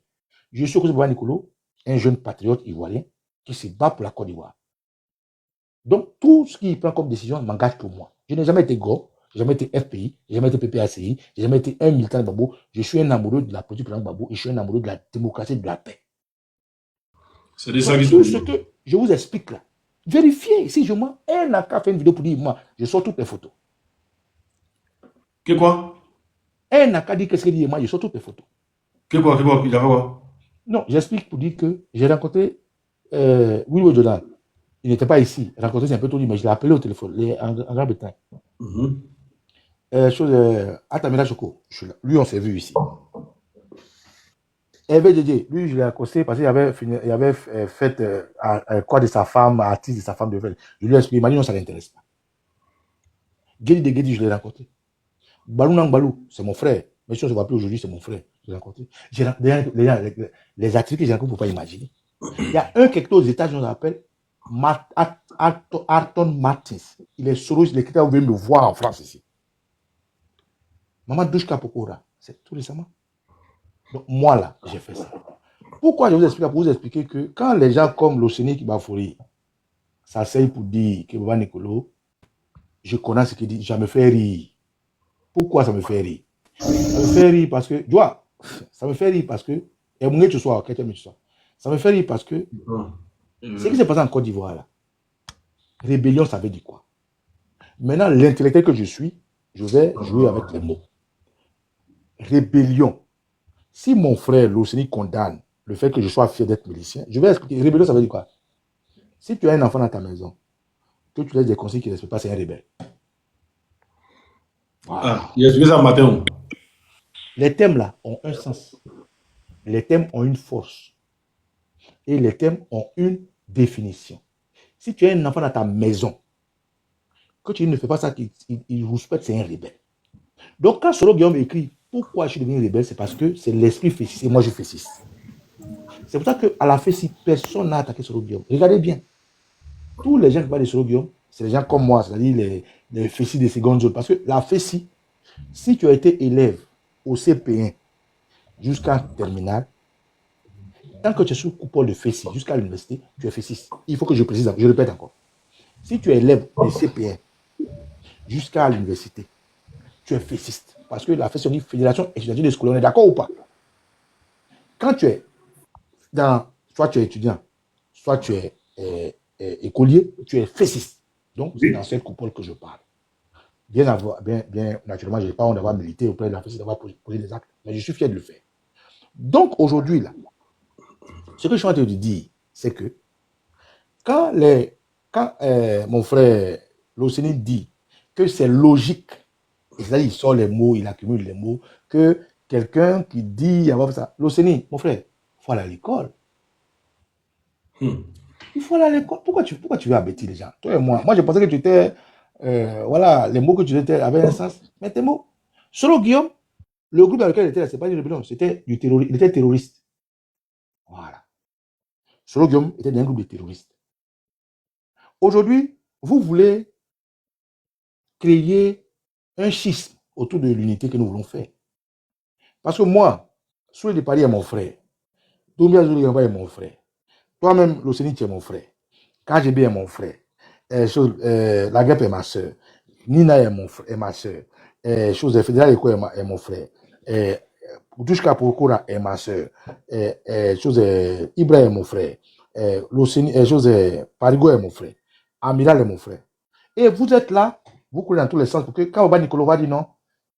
Je suis au Baba Nicolo, un jeune patriote ivoirien qui se bat pour la Côte d'Ivoire. Donc, tout ce qu'il prend comme décision m'engage pour moi. Je n'ai jamais été Go, je n'ai jamais été FPI, je n'ai jamais été PPACI, je n'ai jamais été un militant de Babo. Je suis un amoureux de la politique de Babo et je suis un amoureux de la démocratie et de la paix.
C'est des ça qui
tout ce que je vous explique là, vérifiez. Si je mens, elle n'a qu'à faire une vidéo pour dire, moi, je sors toutes les photos.
Que quoi?
Elle n'a qu'à dire qu'est-ce qu'elle dit, moi, je sors toutes les photos.
Que quoi? Il a fait quoi?
Non, j'explique pour dire que j'ai rencontré Willy Jordan. Il n'était pas ici. Rencontré, c'est un peu tout dit, mais je l'ai appelé au téléphone, en Grande-Bretagne. Atamila Choko, lui, on s'est vu ici. Hervé Dédé, lui, je l'ai accosté parce qu'il avait fait quoi de sa femme, artiste de sa femme de veille. Je lui ai expliqué, il m'a dit non, ça ne l'intéresse pas. Gedi de Gedi, je l'ai rencontré. Balou Nangbalou, c'est mon frère. Mais si on ne se voit plus aujourd'hui, c'est mon frère. Je l'ai rencontré. Les actrices que j'ai rencontrées, vous ne pouvez pas imaginer. Il y a un quelque chose aux États-Unis, on l'appelle Arton Martins. Il est Soros, il est quelqu'un qui veut me voir en France ici. Maman Douchka Pokora, c'est tout récemment. Donc, moi, là, j'ai fait ça. Pourquoi je vous explique? Pour vous expliquer que quand les gens comme l'Océanie qui Bafouri s'asseyent pour dire que Baba Nicolo, je connais ce qu'il dit, ça me fait rire. Pourquoi ça me fait rire? Ça me fait rire parce que, tu vois, ça me fait rire parce que, ça me fait rire parce que, ce qui s'est passé en Côte d'Ivoire, là, rébellion, ça veut dire quoi? Maintenant, l'intellectuel que je suis, je vais jouer avec les mots. Rébellion. Si mon frère, l'Océanie, condamne le fait que je sois fier d'être milicien, je vais expliquer. Rébellion, ça veut dire quoi? Si tu as un enfant dans ta maison, que tu laisses des conseils qui ne respectent pas, c'est un rebelle.
Voilà. Ah, il a expliqué ça matin.
Les thèmes là ont un sens. Les thèmes ont une force. Et les thèmes ont une définition. Si tu as un enfant dans ta maison, que tu ne fais pas ça, il respecte, c'est un rebelle. Donc quand Solo Guillaume écrit pourquoi je suis devenu rebelle, c'est parce que c'est l'esprit féciste et moi je féciste. C'est pour ça qu'à la Fessi, personne n'a attaqué Solo Guillaume. Regardez bien. Tous les gens qui parlent de Solo Guillaume, c'est les gens comme moi, c'est-à-dire les Fessi des secondes zones. Parce que la Fessi, si tu as été élève au CP1 jusqu'en terminale, tant que tu es sous coupole de Fessi jusqu'à l'université, tu es fessiste. Il faut que je précise, je répète encore. Si tu es élève de CP1 jusqu'à l'université, tu es fessiste. Parce que la Fessi, on dit Fédération étudiantine des scolaires, on est d'accord ou pas? Quand tu es soit tu es étudiant, soit tu es écolier, tu es fessiste. Donc, c'est dans cette coupole que je parle. Bien naturellement, je n'ai pas honte d'avoir milité auprès de la Fessi, d'avoir posé des actes, mais je suis fier de le faire. Donc, aujourd'hui, là, ce que je suis en train de dire, c'est que quand mon frère Loceni dit que c'est logique, c'est-à-dire il sort les mots, il accumule les mots, que quelqu'un qui dit avoir ça, Loceni, mon frère, il faut aller à l'école. Il faut aller à l'école. Pourquoi tu veux embêter les gens? Toi et moi. Moi, je pensais que tu étais. Voilà, les mots que tu étais avaient un sens. Mais tes mots. Solo Guillaume, le groupe dans lequel il était, c'est pas une rébellion, c'était du terroriste. Il était terroriste. Voilà. Solo Guillaume était dans un groupe de terroristes. Aujourd'hui, vous voulez créer un schisme autour de l'unité que nous voulons faire. Parce que moi, Soule de Paris est mon frère. Doumbia Zouligamba est mon frère. Toi-même, Loceni, tu es mon frère. KGB est mon frère. La Guêpe est ma soeur. Nina est ma soeur. Fédéral Eko est mon frère. Douchka Pokora est ma soeur. Ibra est mon frère. Parigo est mon frère. Amiral est mon frère. Et vous êtes là, vous coulez dans tous les sens, parce que quand Oba Nicolo va dire non,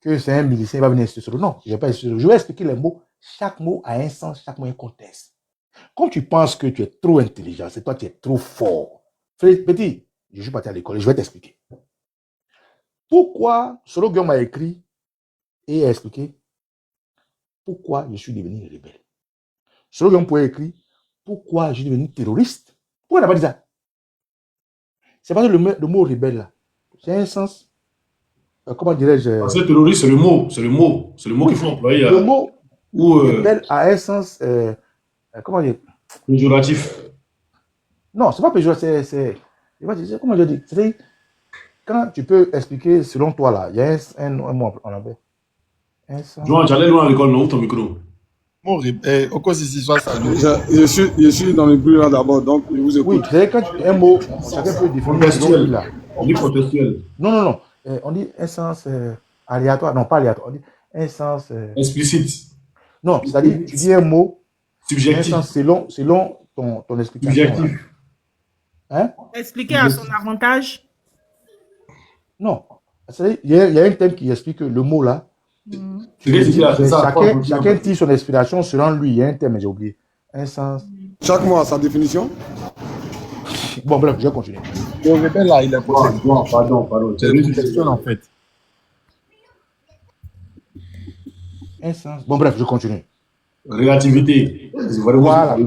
que c'est un milicien, il va venir insister sur le non. Je vais expliquer les mots. Chaque mot a un sens, chaque mot a un contexte. Quand tu penses que tu es trop intelligent, c'est toi qui es trop fort. Petit, je suis parti à l'école et je vais t'expliquer. Pourquoi Solo Guillaume a écrit et a expliqué pourquoi je suis devenu rebelle. Solo Guillaume pouvait écrire pourquoi je suis devenu terroriste. Pourquoi il n'a pas dit ça? C'est parce que le mot rebelle là, c'est un sens, comment dirais-je,
Parce que terroriste, c'est le mot. C'est le mot. C'est le mot qu'il faut employer.
le mot
Ou
rebelle a un sens, comment dire,
péjoratif.
non, c'est pas péjoratif, comment je dis, c'est quand tu peux expliquer selon toi là, il y a un mot en anglais. Un sens.
Joan, tu allais loin à l'école, non? Où ton micro?
Au cause ici, soit ça. Je suis dans le bruit là d'abord, donc je vous
Oui,
écoute.
c'est quand un mot, chacun peut définir selon lui là.
On dit contextuel.
Non. On dit un sens aléatoire. Non, pas aléatoire. On dit un sens.
Explicite.
Non, c'est-à-dire, tu dis un mot, un
Subjectif.
sens selon ton explication. là.
Subjectif.
Hein?
Expliquer à son avantage.
Non. C'est-à-dire, il y a un thème qui explique que le mot là,
C'est que c'est là, c'est ça.
chacun tire son inspiration selon lui. Il y a un thème, mais j'ai oublié. Un sens.
Chaque mot a sa définition.
Bon, bref, je vais continuer.
Le rebelle là, il est possible.
Pardon.
C'est une question en fait.
Un sens. Bon, bref, je continue.
Relativité. C'est vraiment
Voilà,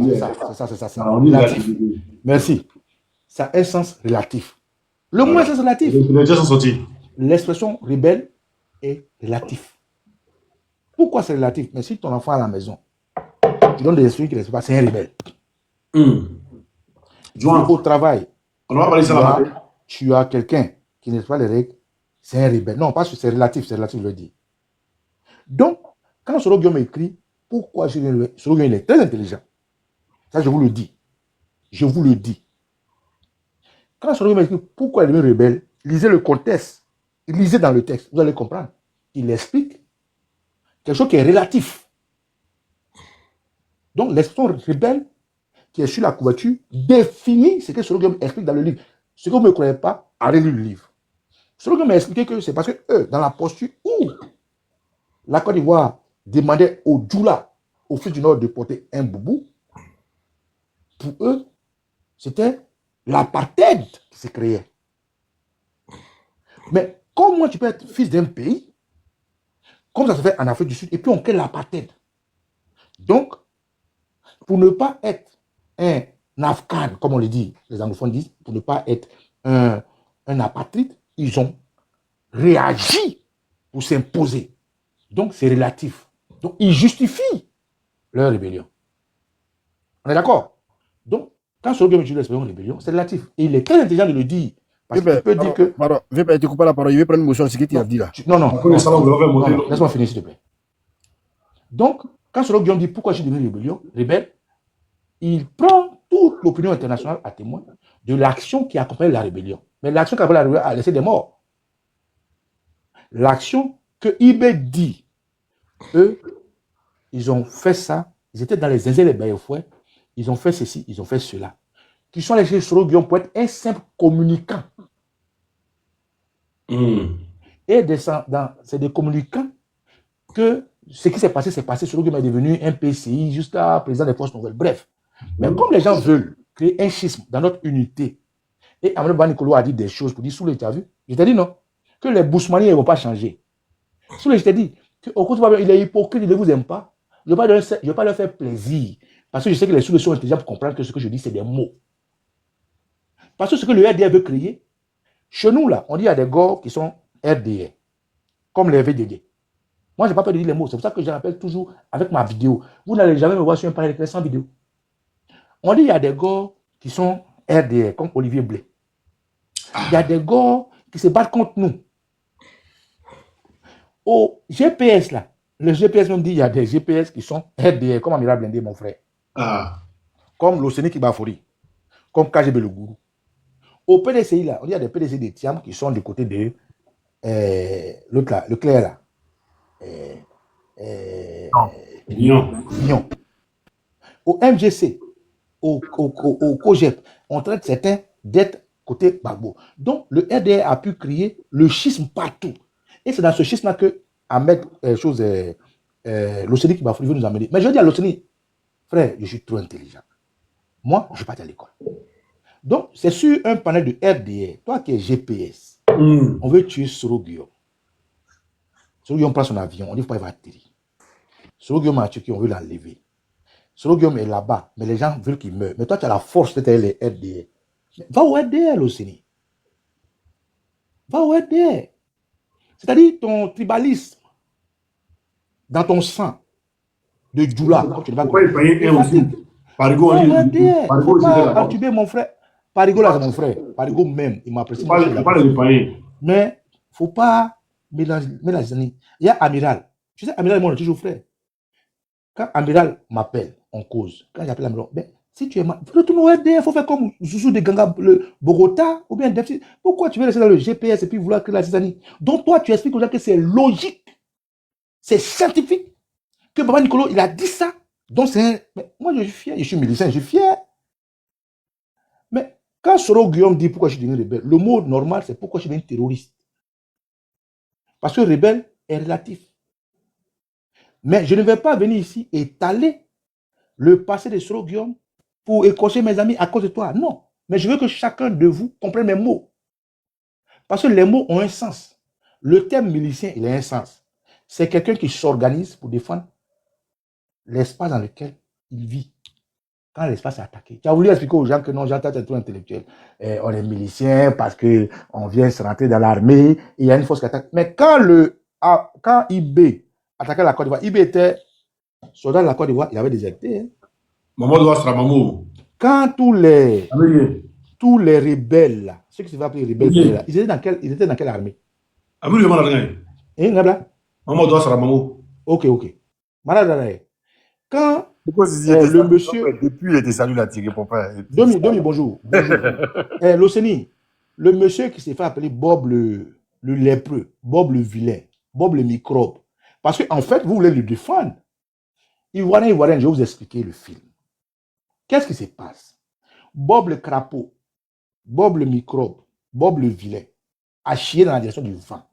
ça.
c'est ça.
Alors, on dit
Relatif.
relativité.
Merci. Ça a un sens relatif. Le mot est un sens relatif.
Les déjà sont sortis.
L'expression rebelle est relatif. Pourquoi c'est relatif? Mais si ton enfant à la maison, tu donnes des instructions qui ne respectent pas, c'est un rebelle.
Joan,
Au travail,
on va parler ça là-bas.
tu as quelqu'un qui ne respecte pas les règles, c'est un rebelle. Non, parce que c'est relatif, je le dis. Donc, quand Soro Guillaume écrit, pourquoi je viens le Soro Guillaume, il est très intelligent. Ça, je vous le dis. Je vous le dis. Quand Soro Guillaume écrit, pourquoi il est rebelle, lisez le contexte. Lisez dans le texte, vous allez comprendre. Il explique quelque chose qui est relatif. Donc, l'expression rebelle qui est sur la couverture définit ce que Soro Guillaume explique dans le livre. Ce que vous ne me croyez pas, allez lire le livre. Soro Guillaume m'a expliqué que c'est parce que eux, dans la posture où la Côte d'Ivoire demandait au Djoula, au fils du Nord, de porter un boubou, pour eux, c'était l'apartheid qui se créait. Mais comment tu peux être fils d'un pays, comme ça se fait en Afrique du Sud, et puis on crée l'apartheid? Donc, pour ne pas être un Afghan, comme on le dit, les anglophones disent, pour ne pas être un apatride, ils ont réagi pour s'imposer. Donc, c'est relatif. Donc, ils justifient leur rébellion. On est d'accord? Donc, quand Soro Guillaume utilise l'expression rébellion, c'est relatif. Et il est très intelligent de le dire. Parce qu'il peut dire que...
Pardon, je vais te couper la parole. Je vais prendre une motion, ce que tu as dit là.
Non,
Non.
laisse-moi finir, s'il te plaît. Donc, quand Soro Guillaume dit pourquoi j'ai devenu rebelle, il prend toute l'opinion internationale à témoin de l'action qui accompagne la rébellion. Mais l'action qui accompagne la rébellion a laissé des morts. L'action que Ibé dit, eux, ils ont fait ça, ils étaient dans les zinzins, les baillefouets, ils ont fait ceci, ils ont fait cela. Qui sont les Soro Guillaume pour être un simple communicant. Et c'est des communicants que ce qui s'est passé, Soro Guillaume est devenu un PCI jusqu'à président des forces nouvelles. Bref. Mais comme les gens veulent créer un schisme dans notre unité, et Amadou Banikolo a dit des choses pour dire, Soulé, tu as vu? Je t'ai dit non, que les Bousmaniens ne vont pas changer. Soulé, je t'ai dit, qu'au contraire, il est hypocrite, il ne vous aime pas. Je ne vais pas leur faire plaisir. Parce que je sais que les Soulés sont intelligents pour comprendre que ce que je dis, c'est des mots. Parce que ce que le RDR veut créer, chez nous, là, on dit qu'il y a des gars qui sont RDR, comme les VDD. Moi, je n'ai pas peur de dire les mots. C'est pour ça que je rappelle toujours avec ma vidéo. Vous n'allez jamais me voir sur un panel d'écran sans vidéo. On dit qu'il y a des gars qui sont RDR, comme Olivier Blé. Il y a des gars qui se battent contre nous. Au GPS, là, le GPS même dit qu'il y a des GPS qui sont RDR, comme Amiral Blindé, mon frère. Comme l'Océanie Kibafori, comme KGB Le Gourou. Au PDCI, là, on dit qu'il y a des PDC des Tiam qui sont du côté de l'autre là, le clair là. Lyon. Au MGC, au COGEP, on traite certains d'être côté Gbagbo. Donc, le RDR a pu créer le schisme partout. Et c'est dans ce schisme-là que Ahmed, l'Océanie Kibafori veut nous amener. Mais je dis à l'Océanie, frère, je suis trop intelligent. Moi, je ne vais pas à l'école. Donc, c'est sur un panel de RDR, toi qui es GPS, on veut tuer Soro Guillaume. Soro Guillaume prend son avion, on dit pourquoi il va atterrir. Soro Guillaume a tué, on veut l'enlever. Soro Guillaume est là-bas, mais les gens veulent qu'il meure. Mais toi, tu as la force d'être les RDR. Va au RDR, l'Océanie. Va au RDR. C'est-à-dire ton tribalisme dans ton sang de Djoula, comme tu ne vas
Pourquoi il payait un aussi? Parigo,
il ne faut
Parigo,
pas attuber mon frère. Parigo, là, c'est mon frère. Parigo même, il m'apprécie.
Il parle de payer.
Mais il ne faut pas mélanger. Il y a Amiral. Tu sais, Amiral et moi, on est toujours frères. Quand Amiral m'appelle, on cause. Quand j'appelle Amiral, ben, si tu es mal, il faut faire comme Soussou de Ganga, le Bogota, ou bien Depsi. Pourquoi tu veux rester dans le GPS et puis vouloir créer la Cisanie? Donc toi, tu expliques aux gens que c'est logique, c'est scientifique, que Baba Nicolo, il a dit ça. Donc c'est un... Mais moi, je suis fier, je suis milicien, je suis fier. Mais quand Soro Guillaume dit pourquoi je suis devenu rebelle, le mot normal, c'est pourquoi je suis devenu terroriste. Parce que rebelle est relatif. Mais je ne vais pas venir ici étaler le passé de Soro Guillaume pour écorcher mes amis à cause de toi. Non. Mais je veux que chacun de vous comprenne mes mots. Parce que les mots ont un sens. Le terme milicien, il a un sens. C'est quelqu'un qui s'organise pour défendre l'espace dans lequel il vit. Quand l'espace est attaqué. Tu as voulu expliquer aux gens que non, j'entends c'est tout intellectuel. On est milicien parce qu'on vient se rentrer dans l'armée, il y a une force qui attaque. Mais quand IB attaquait la Côte d'Ivoire, IB était soldat de la Côte d'Ivoire, il avait déserté. Hein.
Maman doit se Mamou.
Quand tous les rebelles, là, ceux qui se font appeler rebelles, là, ils étaient dans quelle armée?
Maman doit se Mamou.
Ok. Quand
Pourquoi
le monsieur...
Depuis, il était salué la tiré pour pas...
Domi, bonjour. L'Océanie, le monsieur qui s'est fait appeler Bob le lépreux, Bob le vilain, Bob le microbe. Parce qu'en fait, vous voulez le défendre. Ivoirien, je vais vous expliquer le film. Qu'est-ce qui se passe? Bob le crapaud, Bob le microbe, Bob le vilain, a chié dans la direction du vent.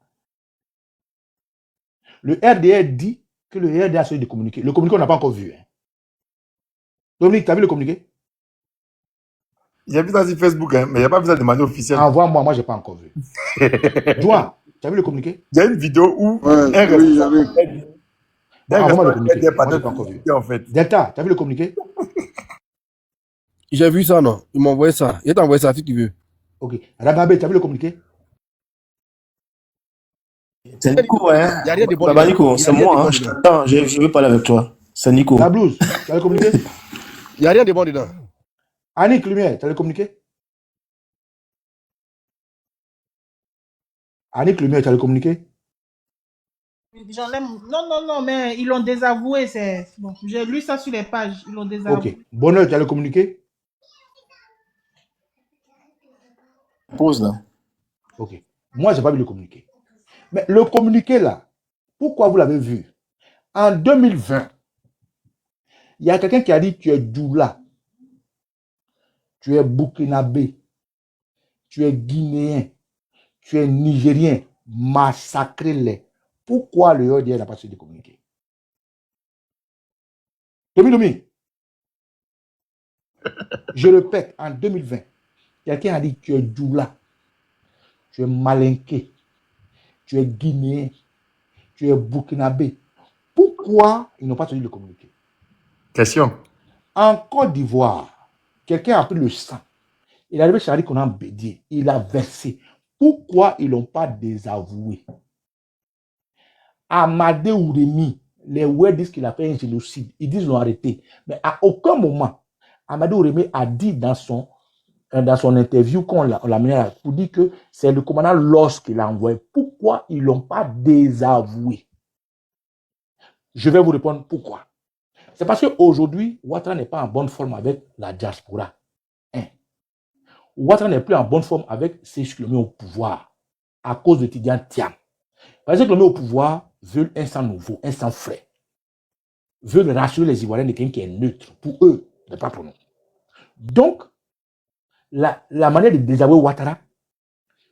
Le RDR dit que le RDR a celui de communiquer. Le communiqué, on n'a pas encore vu. Hein. Dominique, tu as vu le communiqué?
Il y a vu ça sur Facebook, hein, mais il n'y a pas besoin de manière officielle.
Envoie-moi, moi, je n'ai pas encore vu. Joan, tu as vu le communiqué?
Il y a une vidéo où
Envoie-moi le communiqué. Moi, je n'ai pas encore vu.
En fait.
Delta, tu as vu le communiqué?
J'ai vu ça, non? Il m'a envoyé ça. Il t'a envoyé ça si tu veux.
Ok. Ragabé, tu as vu le communiqué?
C'est Nico, hein? Baba Nico, c'est moi, hein? Je t'attends, je veux parler avec toi. C'est Nico.
La blouse, tu as le communiqué?
Il n'y a rien de bon dedans.
Annick Lumière, tu as le communiqué? Annick Lumière, tu as le communiqué?
Non, mais ils l'ont désavoué. Bon, j'ai lu ça sur les pages. Ils l'ont désavoué.
Ok. Bonheur, tu as le communiqué?
Pause là.
Ok. Moi, je n'ai pas vu le communiqué. Mais le communiqué là, pourquoi vous l'avez vu? En 2020, il y a quelqu'un qui a dit tu es Djoula, tu es Burkinabé, tu es Guinéen, tu es Nigérien, massacrez-les. Pourquoi le ODR n'a pas su de communiquer? Domi. Je répète, en 2020, quelqu'un a dit tu es Djoula, tu es Malinké, tu es Guinéen, tu es Burkinabé. Pourquoi ils n'ont pas su de communiquer?
Question.
En Côte d'Ivoire, quelqu'un a pris le sang. Il est arrivé chez Harry Conan Bédier. Il a versé. Pourquoi ils n'ont pas désavoué? Amadé Ouremi, les Oueds disent qu'il a fait un génocide. Ils disent qu'ils l'ont arrêté. Mais à aucun moment, Amadé Ouremi a dit dans son interview qu'on l'a mené pour dire que c'est le commandant Loss qui l'a envoyé. Pourquoi ils ne l'ont pas désavoué? Je vais vous répondre pourquoi. C'est parce qu'aujourd'hui, Ouattara n'est pas en bonne forme avec la diaspora. Ouattara n'est plus en bonne forme avec ceux qui l'ont mis au pouvoir à cause de Tidiane Thiam. Parce que ceux qui l'ont mis au pouvoir veulent un sang nouveau, un sang frais. Veulent rassurer les Ivoiriens de quelqu'un qui est neutre pour eux, mais pas pour nous. Donc, la manière de désavouer Ouattara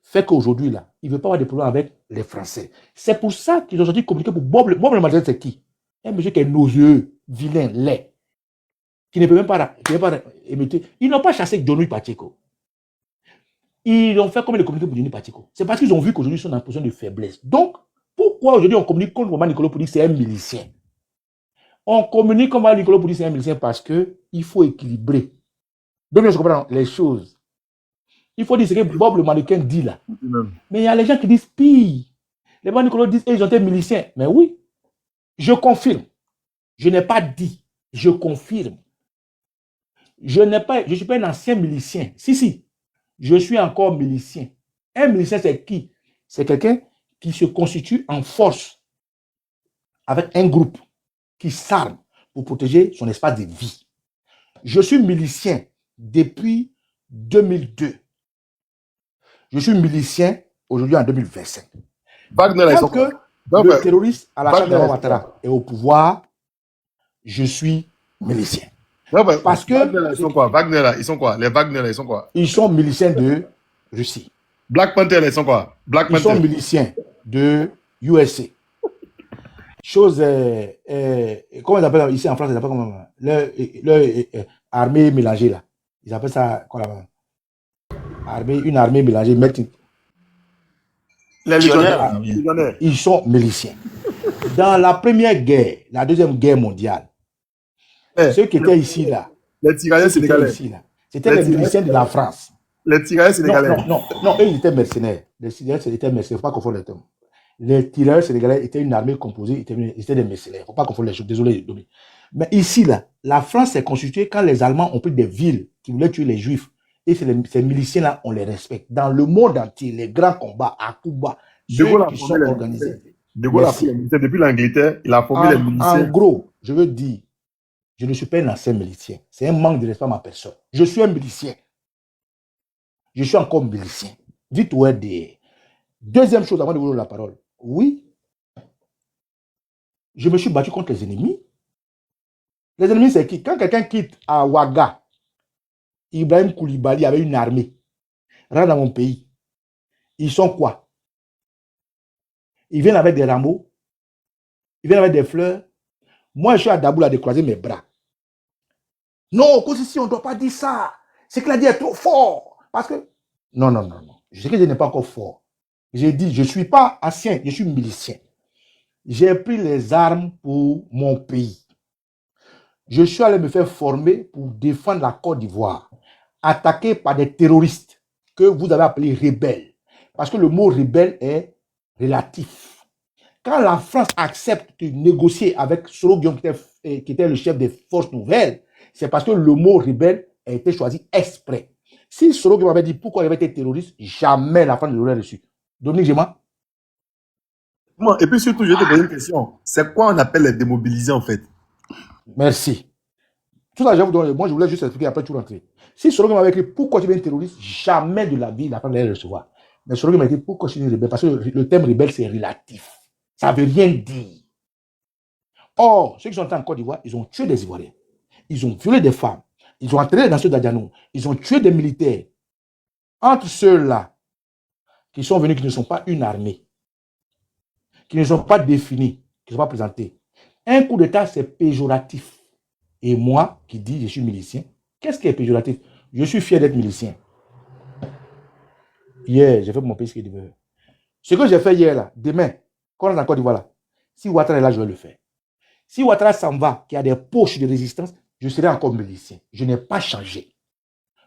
fait qu'aujourd'hui, là, il ne veut pas avoir de problème avec les Français. C'est pour ça qu'ils ont sorti communiqué pour Bob le Madrid, c'est qui? Un monsieur qui est nauséeux, vilain, laid, qui ne peut même pas émettre. Ils n'ont pas chassé Johnny Pacheco. Ils ont fait comme les communiqués pour Johnny Pacheco. C'est parce qu'ils ont vu qu'aujourd'hui, ils sont en position de faiblesse. Donc, pourquoi aujourd'hui on communique contre Maman Nicolas pour dire que c'est un milicien? On communique contre Maman Nicolas pour dire que c'est un milicien parce qu'il faut équilibrer. Donc, je comprends les choses. Il faut dire ce que Bob le mannequin dit là. Mais il y a les gens qui disent pire. Les Nicolas disent qu'ils ont été miliciens. Mais oui, je confirme. Je n'ai pas dit, je confirme. Je ne suis pas un ancien milicien. Si, je suis encore milicien. Un milicien, c'est qui? C'est quelqu'un qui se constitue en force avec un groupe qui s'arme pour protéger son espace de vie. Je suis milicien depuis 2002. Je suis milicien aujourd'hui en 2025.
Wagner, là, ils sont
Tant que
quoi?
le terroriste à la
Wagner,
Chambre Ouattara est au pouvoir, je suis milicien.
Non, mais
Parce que
Wagner, là, ils sont quoi? Wagner, là, ils sont quoi? Les Wagner, là, ils sont quoi?
ils sont miliciens de Russie.
Black Panther, là, ils sont quoi? Black
Ils sont
Panther.
miliciens de USA. Chose, comment ils appellent ici en France, ils appellent comment armée mélangée là. Ils appellent ça quoi là-bas? Une armée mélangée.
Les
Légionnaires.
légionnaires.
Ils sont miliciens. Dans la première guerre, la deuxième guerre mondiale,
Eh,
ceux qui étaient ici là,
les tirailleurs
ceux qui étaient
sénégalais.
ici là, c'était les miliciens de la France.
Les tirailleurs sénégalais.
Non, eux, ils étaient mercenaires. Les tirailleurs étaient mercenaires, il ne faut pas confondre les termes. Les tirailleurs sénégalais étaient une armée composée, ils étaient des mercenaires. Il ne faut pas confondre les choses. Désolé, Domi. Mais ici, là, la France s'est constituée quand les Allemands ont pris des villes qui voulaient tuer les Juifs. Et ces miliciens-là, on les respecte. Dans le monde entier, les grands combats à Cuba,
De Gaulle
ceux
a
qui sont
formé les
organisés.
miliciens. De Gaulle a
Merci.
formé les miliciens. Depuis l'Angleterre, il a formé les
En
miliciens.
gros, je veux dire, je ne suis pas un ancien milicien. C'est un manque de respect à ma personne. Je suis un milicien. Je suis encore milicien. Dites où est des. Deuxième chose avant de vous donner la parole. Oui, je me suis battu contre les ennemis. Les ennemis, c'est qui? Quand quelqu'un quitte à Ouaga, Ibrahim Koulibaly avait une armée, rentre dans mon pays. Ils sont quoi? Ils viennent avec des rameaux, ils viennent avec des fleurs. Moi, je suis à Daboula de croiser mes bras. Non, cause ici, on ne doit pas dire ça. Ce qu'il a dit est trop fort. Parce que. Non. Je sais que je n'ai pas encore fort. J'ai dit, je ne suis pas ancien, je suis milicien. J'ai pris les armes pour mon pays. Je suis allé me faire former pour défendre la Côte d'Ivoire, attaqué par des terroristes que vous avez appelés rebelles. Parce que le mot rebelle est relatif. Quand la France accepte de négocier avec Soro Guillaume, qui était le chef des forces nouvelles, c'est parce que le mot rebelle a été choisi exprès. Si Soro Guillaume avait dit pourquoi il avait été terroriste, jamais la France ne l'aurait reçu. Dominique Géma?
Et puis surtout, je vais te poser une question. C'est quoi on appelle les démobilisés en fait?
Merci. Tout ça, je vais vous donner. Moi, je voulais juste expliquer après tout rentrer. Si Soro Guillaume avait écrit pourquoi tu es un terroriste, jamais de la vie la France n'allait le recevoir. Mais Soro Guillaume a dit pourquoi tu es un rebelle, parce que le terme rebelle, c'est relatif. Ça ne veut rien dire. Or, ceux qui sont en Côte d'Ivoire, ils ont tué des Ivoiriens. Ils ont violé des femmes. Ils ont entraîné dans ceux d'Adiano. Ils ont tué des militaires. Entre ceux-là qui sont venus, qui ne sont pas une armée, qui ne sont pas définis, qui ne sont pas présentés, un coup d'État, c'est péjoratif. Et moi, qui dis je suis milicien, qu'est-ce qui est péjoratif? Je suis fier d'être milicien. Hier, j'ai fait pour mon pays ce qu'il veut. Ce que j'ai fait hier, là, demain, quand on est en Côte d'Ivoire, là, si Ouattara est là, je vais le faire. Si Ouattara s'en va, qu'il y a des poches de résistance, je serai encore milicien. Je n'ai pas changé.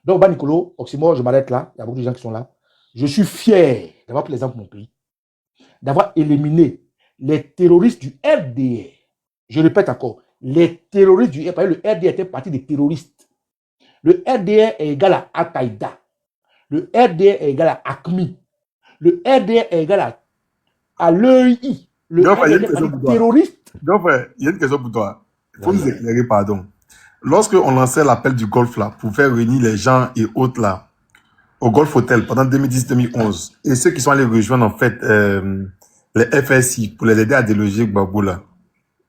Donc, Nicolo, Oxymore, je m'arrête là. Il y a beaucoup de gens qui sont là. Je suis fier d'avoir pris l'exemple de mon pays, d'avoir éliminé les terroristes du RDR. Je répète encore, les terroristes du RDR, parce que le RDR était parti des terroristes. Le RDR est égal à Al-Qaïda. Le RDR est égal à ACMI. Le RDR est égal à l'EI. Le RDR est parti des terroristes.
Donc, il y a une question pour toi. Il faut nous éclairer, pardon. Lorsque on lançait l'appel du Golfe là, pour faire réunir les gens et autres là, au Golf Hotel pendant 2010-2011, et ceux qui sont allés rejoindre en fait les FSI pour les aider à déloger Gbagbo là,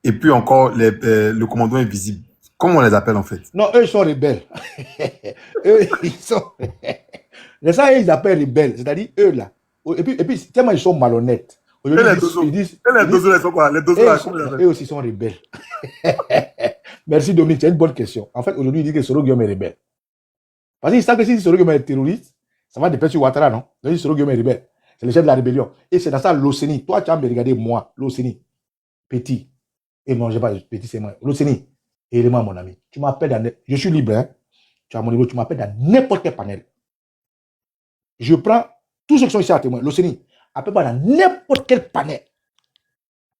et puis encore le commandant invisible, comment on les appelle en fait?
Non, eux ils sont rebelles. Eux ils sont. Les gens ils appellent rebelles, c'est-à-dire eux là. Et puis tellement ils sont malhonnêtes. Ils disent.
Les dozos, sont quoi? Les dozos là,
eux aussi sont rebelles. Merci Dominique, c'est une bonne question. En fait, aujourd'hui, il dit que Soro Guillaume est rebelle. Parce qu'il savent que si Soro Guillaume est terroriste, ça va dépendre sur Ouattara, non? Donc, Soro Guillaume est rebelle. C'est le chef de la rébellion. Et c'est dans ça l'Océanie. Toi, tu as me regardé, moi, l'Océanie. Petit. Et non, je ne sais pas, petit, c'est moi. L'Océanie. Et moi, mon ami. Tu m'appelles je suis libre, hein? Tu as mon niveau, tu m'appelles dans n'importe quel panel. Je prends tous ceux qui sont ici à témoin. L'Océanie. à peu près dans n'importe quel panel.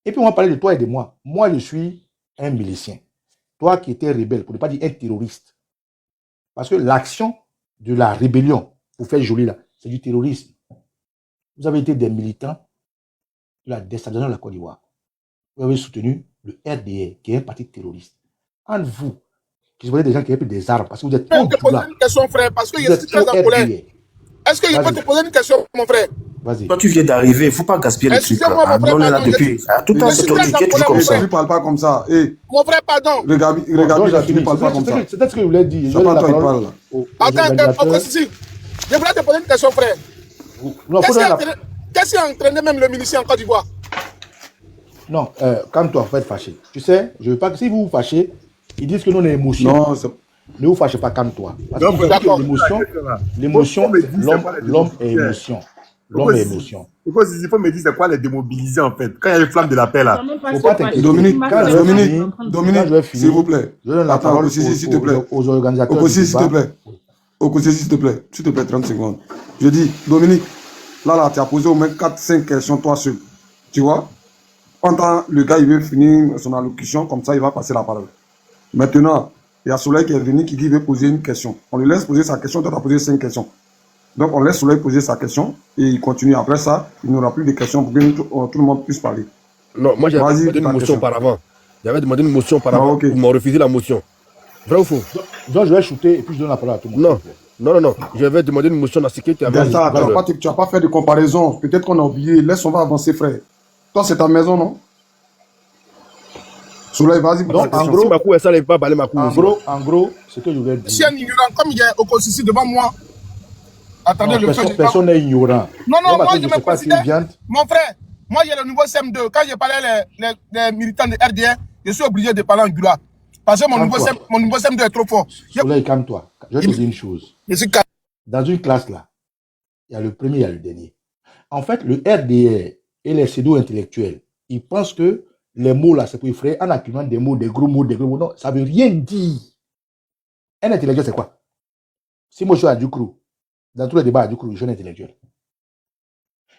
Et puis on va parler de toi et de moi. Moi, je suis un milicien. Toi qui étais rebelle, pour ne pas dire un terroriste. Parce que l'action de la rébellion, pour faire joli là, c'est du terrorisme. Vous avez été des militants de la déstabilisation de la Côte d'Ivoire. Vous avez soutenu le RDR, qui est un parti terroriste. Entre vous, qui voyez des gens qui ont pris des armes, parce que vous êtes trop
Je peux te poser une question, frère, parce que je suis très en colère. Est-ce que je peux te poser une question, mon frère?
Vas-y.
Toi, tu viens d'arriver, il ne faut pas gaspiller le truc.
Excusez-moi, mon frère,
On est là
pardon,
depuis. Tout le temps, c'est ton
je suis
ticket, tu
très
comme ça.
Ne parle pas comme ça.
Mon frère, pardon.
Regarde, tu ne parles pas comme ça.
C'est peut-être ce que je voulais dire.
C'est pas toi qui parle là.
Attends, si. Je voulais te poser une question, frère. Qu'est-ce qui a entraîné même le milicien en Côte d'Ivoire?
Non, calme-toi, faut être fâché. Tu sais, je veux pas que si vous vous fâchez, ils disent que nous on est émotion.
Non, c'est...
Ne vous fâchez pas, calme-toi. Parce
Non,
que l'émotion, l'homme est émotion. L'homme est émotion.
Il faut me dire c'est quoi les démobiliser en fait. Quand il y a les flammes de la paix là.
Faut pas t'inquiéter.
Dominique,
Dominique,
s'il vous plaît.
Je donne la parole aux organisateurs.
Okossi, s'il te plaît. Okossi, s'il te plaît. S'il te plaît, 30 secondes. Je dis, Dominique, là, tu as posé au moins 4-5 questions toi seul. Tu vois? Pendant le gars, il veut finir son allocution, comme ça, il va passer la parole. Maintenant, il y a Soleil qui est venu qui dit qu'il veut poser une question. On lui laisse poser sa question, toi, tu as posé 5 questions. Donc, on laisse Soleil poser sa question et il continue. Après ça, il n'y aura plus de questions pour que tout le monde puisse parler.
Non, moi j'avais demandé une motion auparavant. J'avais demandé une motion auparavant. Ils m'ont refusé la motion. Vrai ou faux?
Donc, je vais shooter et puis je donne la parole à tout le monde.
Non. Je vais demander une motion à la sécurité.
Tu n'as pas fait de comparaison. Peut-être qu'on a oublié. Laisse, on va avancer, frère. Toi, c'est ta maison, non? Soleil, vas-y.
Donc, en gros, ce que je voulais dire.
Si un ignorant, comme il y a Okossi devant moi. Attendez,
personne n'est ignorant.
Non, moi je me considère. Mon frère, moi j'ai le niveau CM2. Quand je parlais les militants de RDR, je suis obligé de parler en gula. Parce que mon niveau CM2 est trop fort.
Soleil, calme-toi. Je vais te dire une chose. Dans une classe là, il y a le premier, il y a le dernier. En fait, le RDR et les pseudo intellectuels, ils pensent que les mots là, c'est pour effrayer en accumulant des mots, des gros mots. Non, ça ne veut rien dire. Un intellectuel, c'est quoi? Si moi je suis à Ducrou, dans tous les débats à Ducrou, je suis un intellectuel.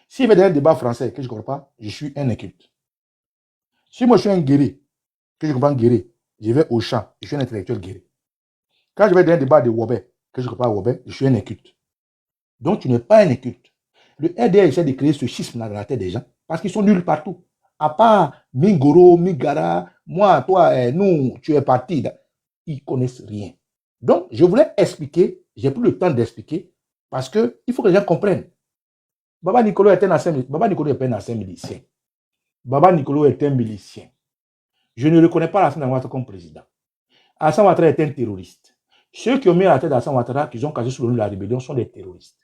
S'il y avait un débat français que je ne comprends pas, je suis un inculte. Si moi je suis un guéri, que je comprends guéri, je vais au champ, je suis un intellectuel guéri. Quand je vais dans un débat de Wobé, que je comprends Wobé, je suis un inculte. Donc tu n'es pas un inculte. Le RDR essaie de créer ce schisme dans la tête des gens parce qu'ils sont nuls partout. À part Mingoro, Migara, moi, toi, nous, tu es parti. Ils ne connaissent rien. Donc, je voulais expliquer, j'ai pris le temps d'expliquer parce qu'il faut que les gens comprennent. Baba Nicolo est un ancien milicien. Baba Nicolo est pas un ancien milicien. Baba Nicolo est un milicien. Je ne reconnais pas Alassane Ouattara comme président. Alassane Ouattara est un terroriste. Ceux qui ont mis à la tête d'Alassane Ouattara, qui ont caché sous le nom de la rébellion, sont des terroristes.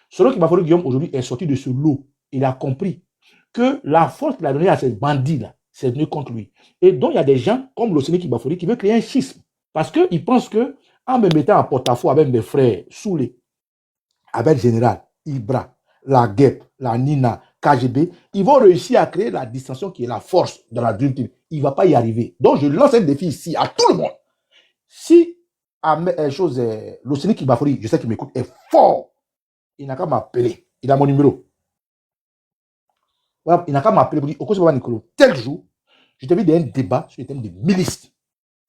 Selon Kibafori Guillaume, aujourd'hui, est sorti de ce lot. Il a compris que la force qu'il a donnée à ces bandits-là, c'est venu contre lui. Et donc, il y a des gens comme l'Océanie Kibafori qui veulent créer un schisme. Parce qu'ils pensent que, en me mettant en porte-à-faux avec mes frères Soulé, avec le général Ibra, la GEP, la Nina, KGB, ils vont réussir à créer la distinction qui est la force dans la Dream Team. Il ne va pas y arriver. Donc, je lance un défi ici à tout le monde. Si l'Océanie Kibafori, je sais qu'il m'écoute, est fort, il n'a qu'à m'appeler. Il a mon numéro. Il n'a qu'à m'appeler pour dire, Okossi Baba Nicolo, tel jour, je t'ai vu dans un débat sur le thème de milice.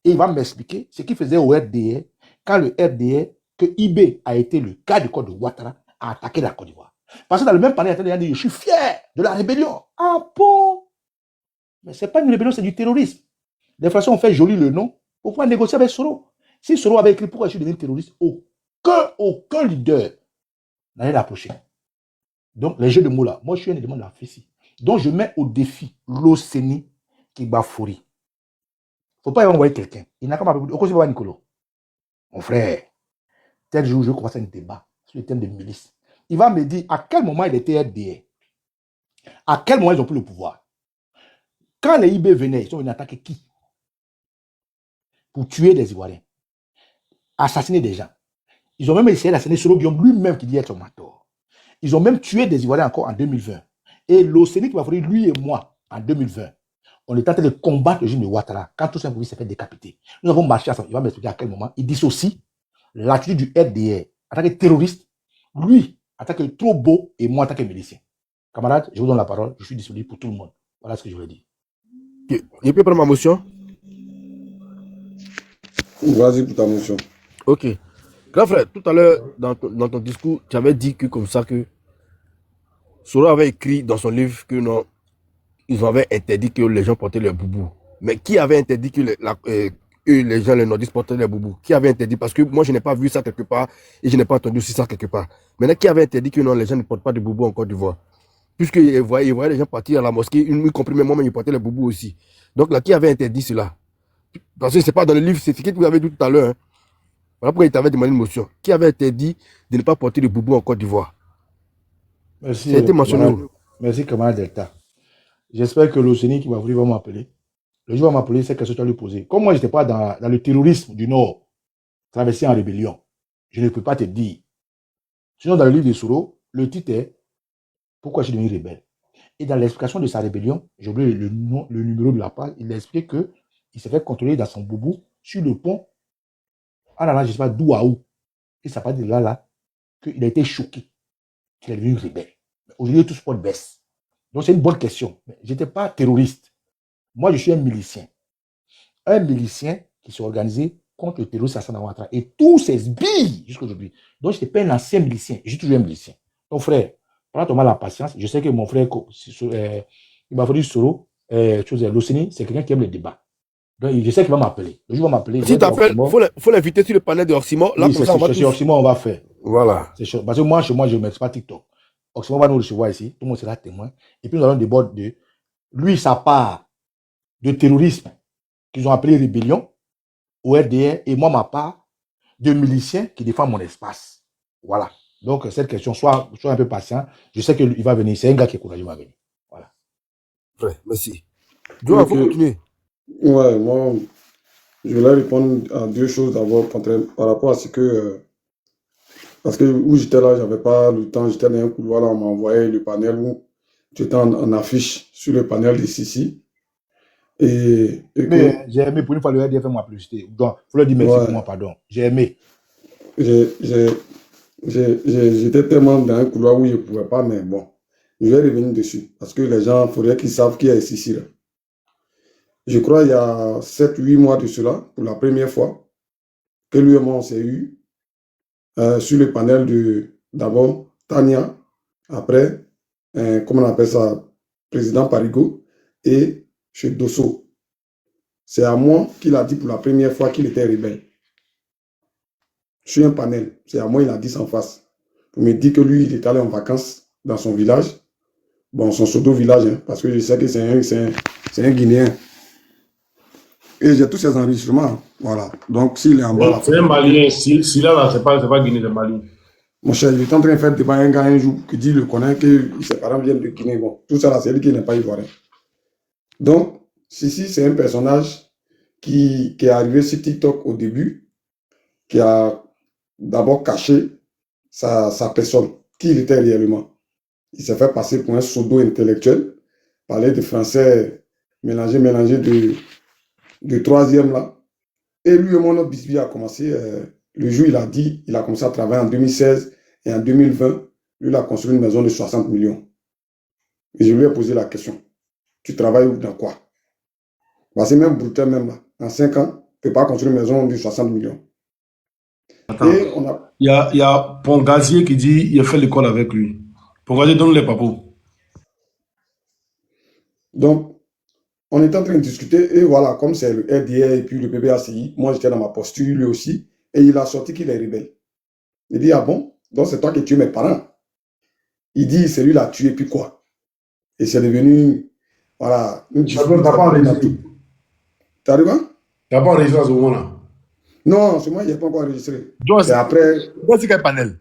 Et il va m'expliquer ce qu'il faisait au RDR quand le RDR, que IB a été le cas du code de Ouattara, a attaqué la Côte d'Ivoire. Parce que dans le même panel, il a dit, je suis fier de la rébellion. Ah bon? Mais ce n'est pas une rébellion, c'est du terrorisme. Des façons, on fait joli le nom pour pouvoir négocier avec Soro. Si Soro avait écrit pourquoi je suis devenu terroriste, aucun leader n'allait l'approcher. Donc, les jeux de mots là, moi je suis un élément de la FECI. Donc, je mets au défi l'Océanie Kibafori. Il ne faut pas y envoyer quelqu'un. Il n'a qu'à m'appeler. Okossi Baba Nicolo. Mon frère, tel jour, je vais commencer un débat sur le thème de milice. Il va me dire à quel moment il était RDR. À quel moment ils ont pris le pouvoir. Quand les IB venaient, ils sont venus attaquer qui? Pour tuer des Ivoiriens. Assassiner des gens. Ils ont même essayé d'assassiner Soro Guillaume lui-même qui dit être son mentor. Ils ont même tué des Ivoiriens encore en 2020. Et l'Océanie qui va faire lui et moi en 2020. On est en train de combattre le régime de Ouattara quand tout simplement il s'est fait décapiter. Nous avons marché ensemble. Il va m'expliquer à quel moment il dissocie l'attitude du RDR en tant que terroriste, lui en tant que trop beau et moi en tant que milicien. Camarades, je vous donne la parole. Je suis disponible pour tout le monde. Voilà ce que je veux dire.
Je peux prendre ma motion?
Vas-y pour ta motion.
Ok. Grand frère, tout à l'heure, dans ton discours, tu avais dit que comme ça que Soro avait écrit dans son livre que non, ils avaient interdit que les gens portaient les boubous. Mais qui avait interdit que les gens, les nordistes, portaient les boubous? Qui avait interdit? Parce que moi, je n'ai pas vu ça quelque part et je n'ai pas entendu aussi ça quelque part. Maintenant, qui avait interdit que non, les gens ne portent pas de boubous en Côte d'Ivoire? Puisqu'ils voyaient les gens partir à la mosquée, y compris même moi, mais ils portaient les boubous aussi. Donc là, qui avait interdit cela? Parce que ce n'est pas dans le livre, c'est ce que vous avez dit tout à l'heure. Hein. Voilà pourquoi il t'avait demandé une motion. Qui avait interdit de ne pas porter de boubous en Côte d'Ivoire?
Merci.
Ça a été mentionné.
Merci, camarade Delta. J'espère que l'Océanie qui va m'appeler. Le jour où va m'appeler, c'est question que tu vas lui poser. Comme moi, je n'étais pas dans le terrorisme du Nord, traversé en rébellion, je ne peux pas te dire. Sinon, dans le livre de Soro, le titre est Pourquoi je suis devenu rebelle. Et dans l'explication de sa rébellion, j'ai oublié le numéro de la page, il explique qu'il s'est fait contrôler dans son boubou sur le pont, en allant, je ne sais pas d'où à où. Et ça part de là, qu'il a été choqué, qu'il est devenu rebelle. Aujourd'hui, tout ce sport baisse. Donc, c'est une bonne question. Je n'étais pas terroriste. Moi, je suis un milicien. Un milicien qui s'est organisé contre le terroriste Hassan Ouattara. Et tous ces billes jusqu'à aujourd'hui. Donc, je n'étais pas un ancien milicien. Je suis toujours un milicien. Donc, frère, prends-toi mal la patience. Je sais que mon frère, il m'a fallu Soro, Loceni, c'est quelqu'un qui aime le débat. Donc, je sais qu'il va m'appeler. Le jour où il va m'appeler.
Si tu appelles, il faut l'inviter sur le panel de Oximo. Là,
oui, c'est Oximo, on va faire.
Voilà.
Parce que moi, chez moi, je ne mets pas TikTok. Oximo va nous recevoir ici. Tout le monde sera témoin. Et puis, nous allons un débat de lui, sa part de terrorisme qu'ils ont appelé rébellion au RDR, et moi, ma part de milicien qui défend mon espace. Voilà. Donc, cette question, sois un peu patient. Je sais qu'il va venir. C'est un gars qui est courageux, il va venir. Voilà.
Ouais, merci. Joe, il faut continuer.
Ouais, moi, je voulais répondre à deux choses d'abord par rapport à ce que. Parce que où j'étais là, j'avais pas le temps, j'étais dans un couloir, là, on m'a envoyé le panel où j'étais en affiche sur le panel de Sissi.
Mais j'ai aimé, pour une fois, le RDF fait ma publicité. Donc, il faut leur dire merci pour moi, pardon. J'ai aimé.
J'étais tellement dans un couloir où je ne pouvais pas, mais bon, je vais revenir dessus. Parce que les gens, il faudrait qu'ils savent qui est Sissi là. Je crois il y a 7-8 mois de cela, pour la première fois, que lui et moi, on s'est eu sur le panel de, d'abord, Tania, après, comment on appelle ça, président Parigo, et chez Dosso. C'est à moi qu'il a dit pour la première fois qu'il était rebelle. Sur un panel, c'est à moi il a dit en face. Pour me dire que lui, il est allé en vacances dans son village, bon, son pseudo-village, hein, parce que je sais que c'est un Guinéen. Et j'ai tous ces enregistrements. Voilà. Donc, s'il est en bas.
C'est un Malien. S'il là, c'est pas Guinée, c'est Mali.
Mon cher, il est en train de faire débat un gars un jour qui dit le connaît, que ses parents viennent de Guinée. Bon, tout ça là, c'est lui qui n'est pas ivoirien. Donc, Sissi, c'est un personnage qui est arrivé sur TikTok au début, qui a d'abord caché sa personne, qui il était réellement. Il s'est fait passer pour un pseudo-intellectuel, parler de français mélangé de troisième là. Et lui et moi, notre bisbille a commencé, le jour il a commencé à travailler en 2016 et en 2020, lui il a construit une maison de 60 millions. Et je lui ai posé la question, tu travailles où, dans quoi? C'est même brutal même là. En 5 ans, tu ne peux pas construire une maison de 60 millions.
Attends, il y a Pongazier qui dit il a fait l'école avec lui. Pongazier donne les papous.
Donc, on est en train de discuter, et voilà, comme c'est le RDA et puis le PBACI, moi j'étais dans ma posture, lui aussi, et il a sorti qu'il est rebelle. Il dit, ah bon? Donc c'est toi qui as tué mes parents. Il dit, c'est lui qui l'a tué, puis quoi? Et c'est devenu, voilà, une dispute.
T'as pas enregistré?
T'as dit quoi?
T'as pas enregistré à ce moment-là?
Non, c'est moi, il n'y a pas encore enregistré.
C'est
après.
C'est quel panel?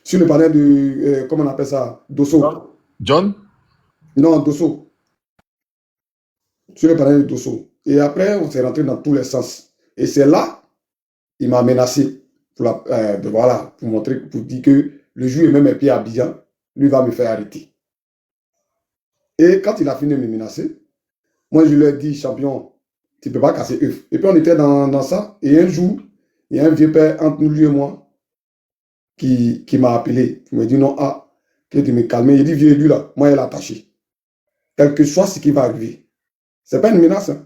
Sur le panel de, comment on appelle ça? Dosso.
John?
Non, Dosso. Sur le panel de Dosso. Et après, on s'est rentré dans tous les sens. Et c'est là, il m'a menacé voilà, pour montrer, pour dire que le jour où même mes pieds à Abidjan, lui va me faire arrêter. Et quand il a fini de me menacer, moi je lui ai dit, champion, tu ne peux pas casser œuf. Et puis on était dans ça. Et un jour, il y a un vieux père entre nous, lui et moi, qui m'a appelé. Il m'a dit non, que de me calmer. Il dit, vieux, lui là, moi, il est attaché. Quel que soit ce qui va arriver. Ce n'est pas une menace. Hein.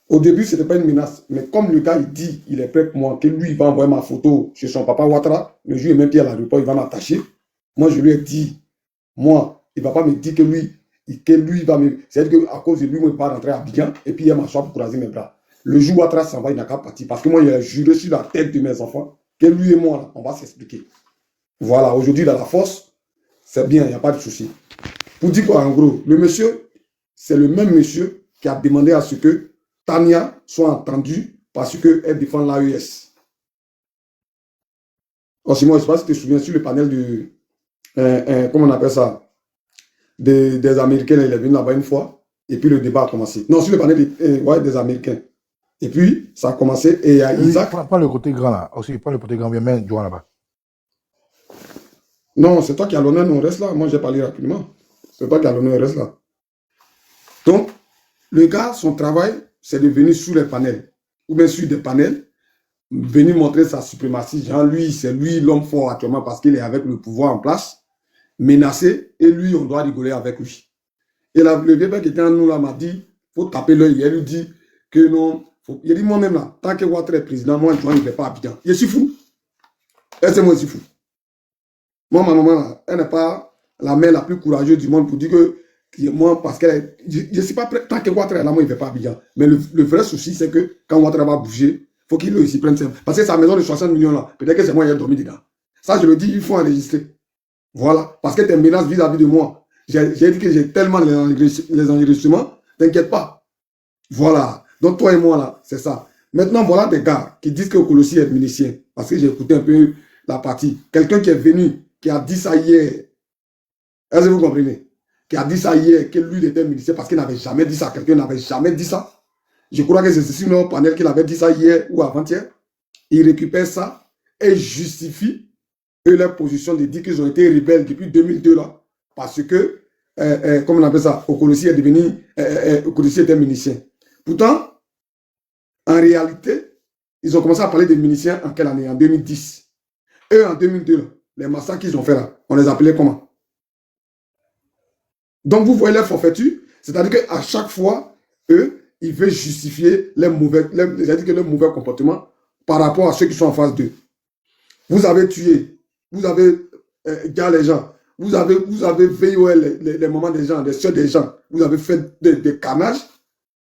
Au début, ce n'était pas une menace. Mais comme le gars, il dit, il est prêt pour moi, que lui, il va envoyer ma photo chez son papa Ouattara, le jour où il met pied à l'aéroport, il va m'attacher. Moi, je lui ai dit, moi, il ne va pas me dire que lui va me... C'est-à-dire qu'à cause de lui, moi, il va rentrer à Abidjan et puis il m'asseoir pour croiser mes bras. Le jour où Ouattara s'en va, il n'a qu'à partir. Parce que moi, il a juré sur la tête de mes enfants que lui et moi, là, on va s'expliquer. Voilà, aujourd'hui, dans la force, c'est bien, il n'y a pas de souci. Pour dire quoi, en gros, le monsieur, c'est le même monsieur qui a demandé à ce que Tania soit entendue parce qu'elle défend l'AES. Aussi, moi, je ne sais pas si tu te souviens sur le panel de... comment on appelle ça? Des Américains, il est venu là-bas une fois, et puis le débat a commencé. Non, sur le panel des Américains. Et puis, ça a commencé, et il y a Isaac...
Pas le côté grand là, aussi, pas le côté grand, mais Joan là-bas.
Non, c'est toi qui as l'honneur, nous on reste là. Moi, j'ai parlé rapidement. C'est toi qui as l'honneur, reste là. Donc, le gars, son travail, c'est de venir sur les panels, ou bien sur des panels, venir montrer sa suprématie. Genre, lui, c'est lui l'homme fort actuellement parce qu'il est avec le pouvoir en place, menacé, et lui, on doit rigoler avec lui. Et là, le vieux qui était en nous là m'a dit, il faut taper l'œil. Il lui dit que non, il dit moi-même là, tant que Ouattara est président, moi, je ne vais pas à Abidjan. Je suis fou. Et c'est moi, je suis fou. Moi, ma maman, là, elle n'est pas la mère la plus courageuse du monde pour dire que moi, parce qu'elle je ne suis pas prêt, tant que Ouattara est là, moi, il ne va pas à Abidjan. Mais le vrai souci, c'est que quand Ouattara va bouger, il faut qu'il aussi prenne ça. Parce que sa maison de 60 millions là, peut-être que c'est moi qui ai dormi dedans. Ça, je le dis, il faut enregistrer. Voilà. Parce que tu es menace vis-à-vis de moi. J'ai dit que j'ai tellement les enregistrements, t'inquiète pas. Voilà. Donc, toi et moi, là, c'est ça. Maintenant, voilà des gars qui disent que Okolosi est milicien. Parce que j'ai écouté un peu la partie. Quelqu'un qui est venu, qui a dit ça hier. Est-ce que vous comprenez? Qui a dit ça hier, que lui, il était milicien parce qu'il n'avait jamais dit ça. Quelqu'un n'avait jamais dit ça. Je crois que c'est sur notre panel qu'il avait dit ça hier ou avant-hier. Il récupère ça et justifie leur position de dire qu'ils ont été rebelles depuis 2002 là. Parce que, comment on appelle ça, Okolosi est devenu, Okolosi était milicien. Pourtant, en réalité, ils ont commencé à parler des miliciens en quelle année? En 2010. Eux, en 2002, là, les massacres qu'ils ont fait là, on les appelait comment? Donc, vous voyez leur forfaiture, c'est-à-dire qu'à chaque fois, eux, ils veulent justifier leur mauvais comportement par rapport à ceux qui sont en face d'eux. Vous avez tué, vous avez gardé les gens, vous avez VOL les moments des gens, les soeurs des gens, vous avez fait des carnages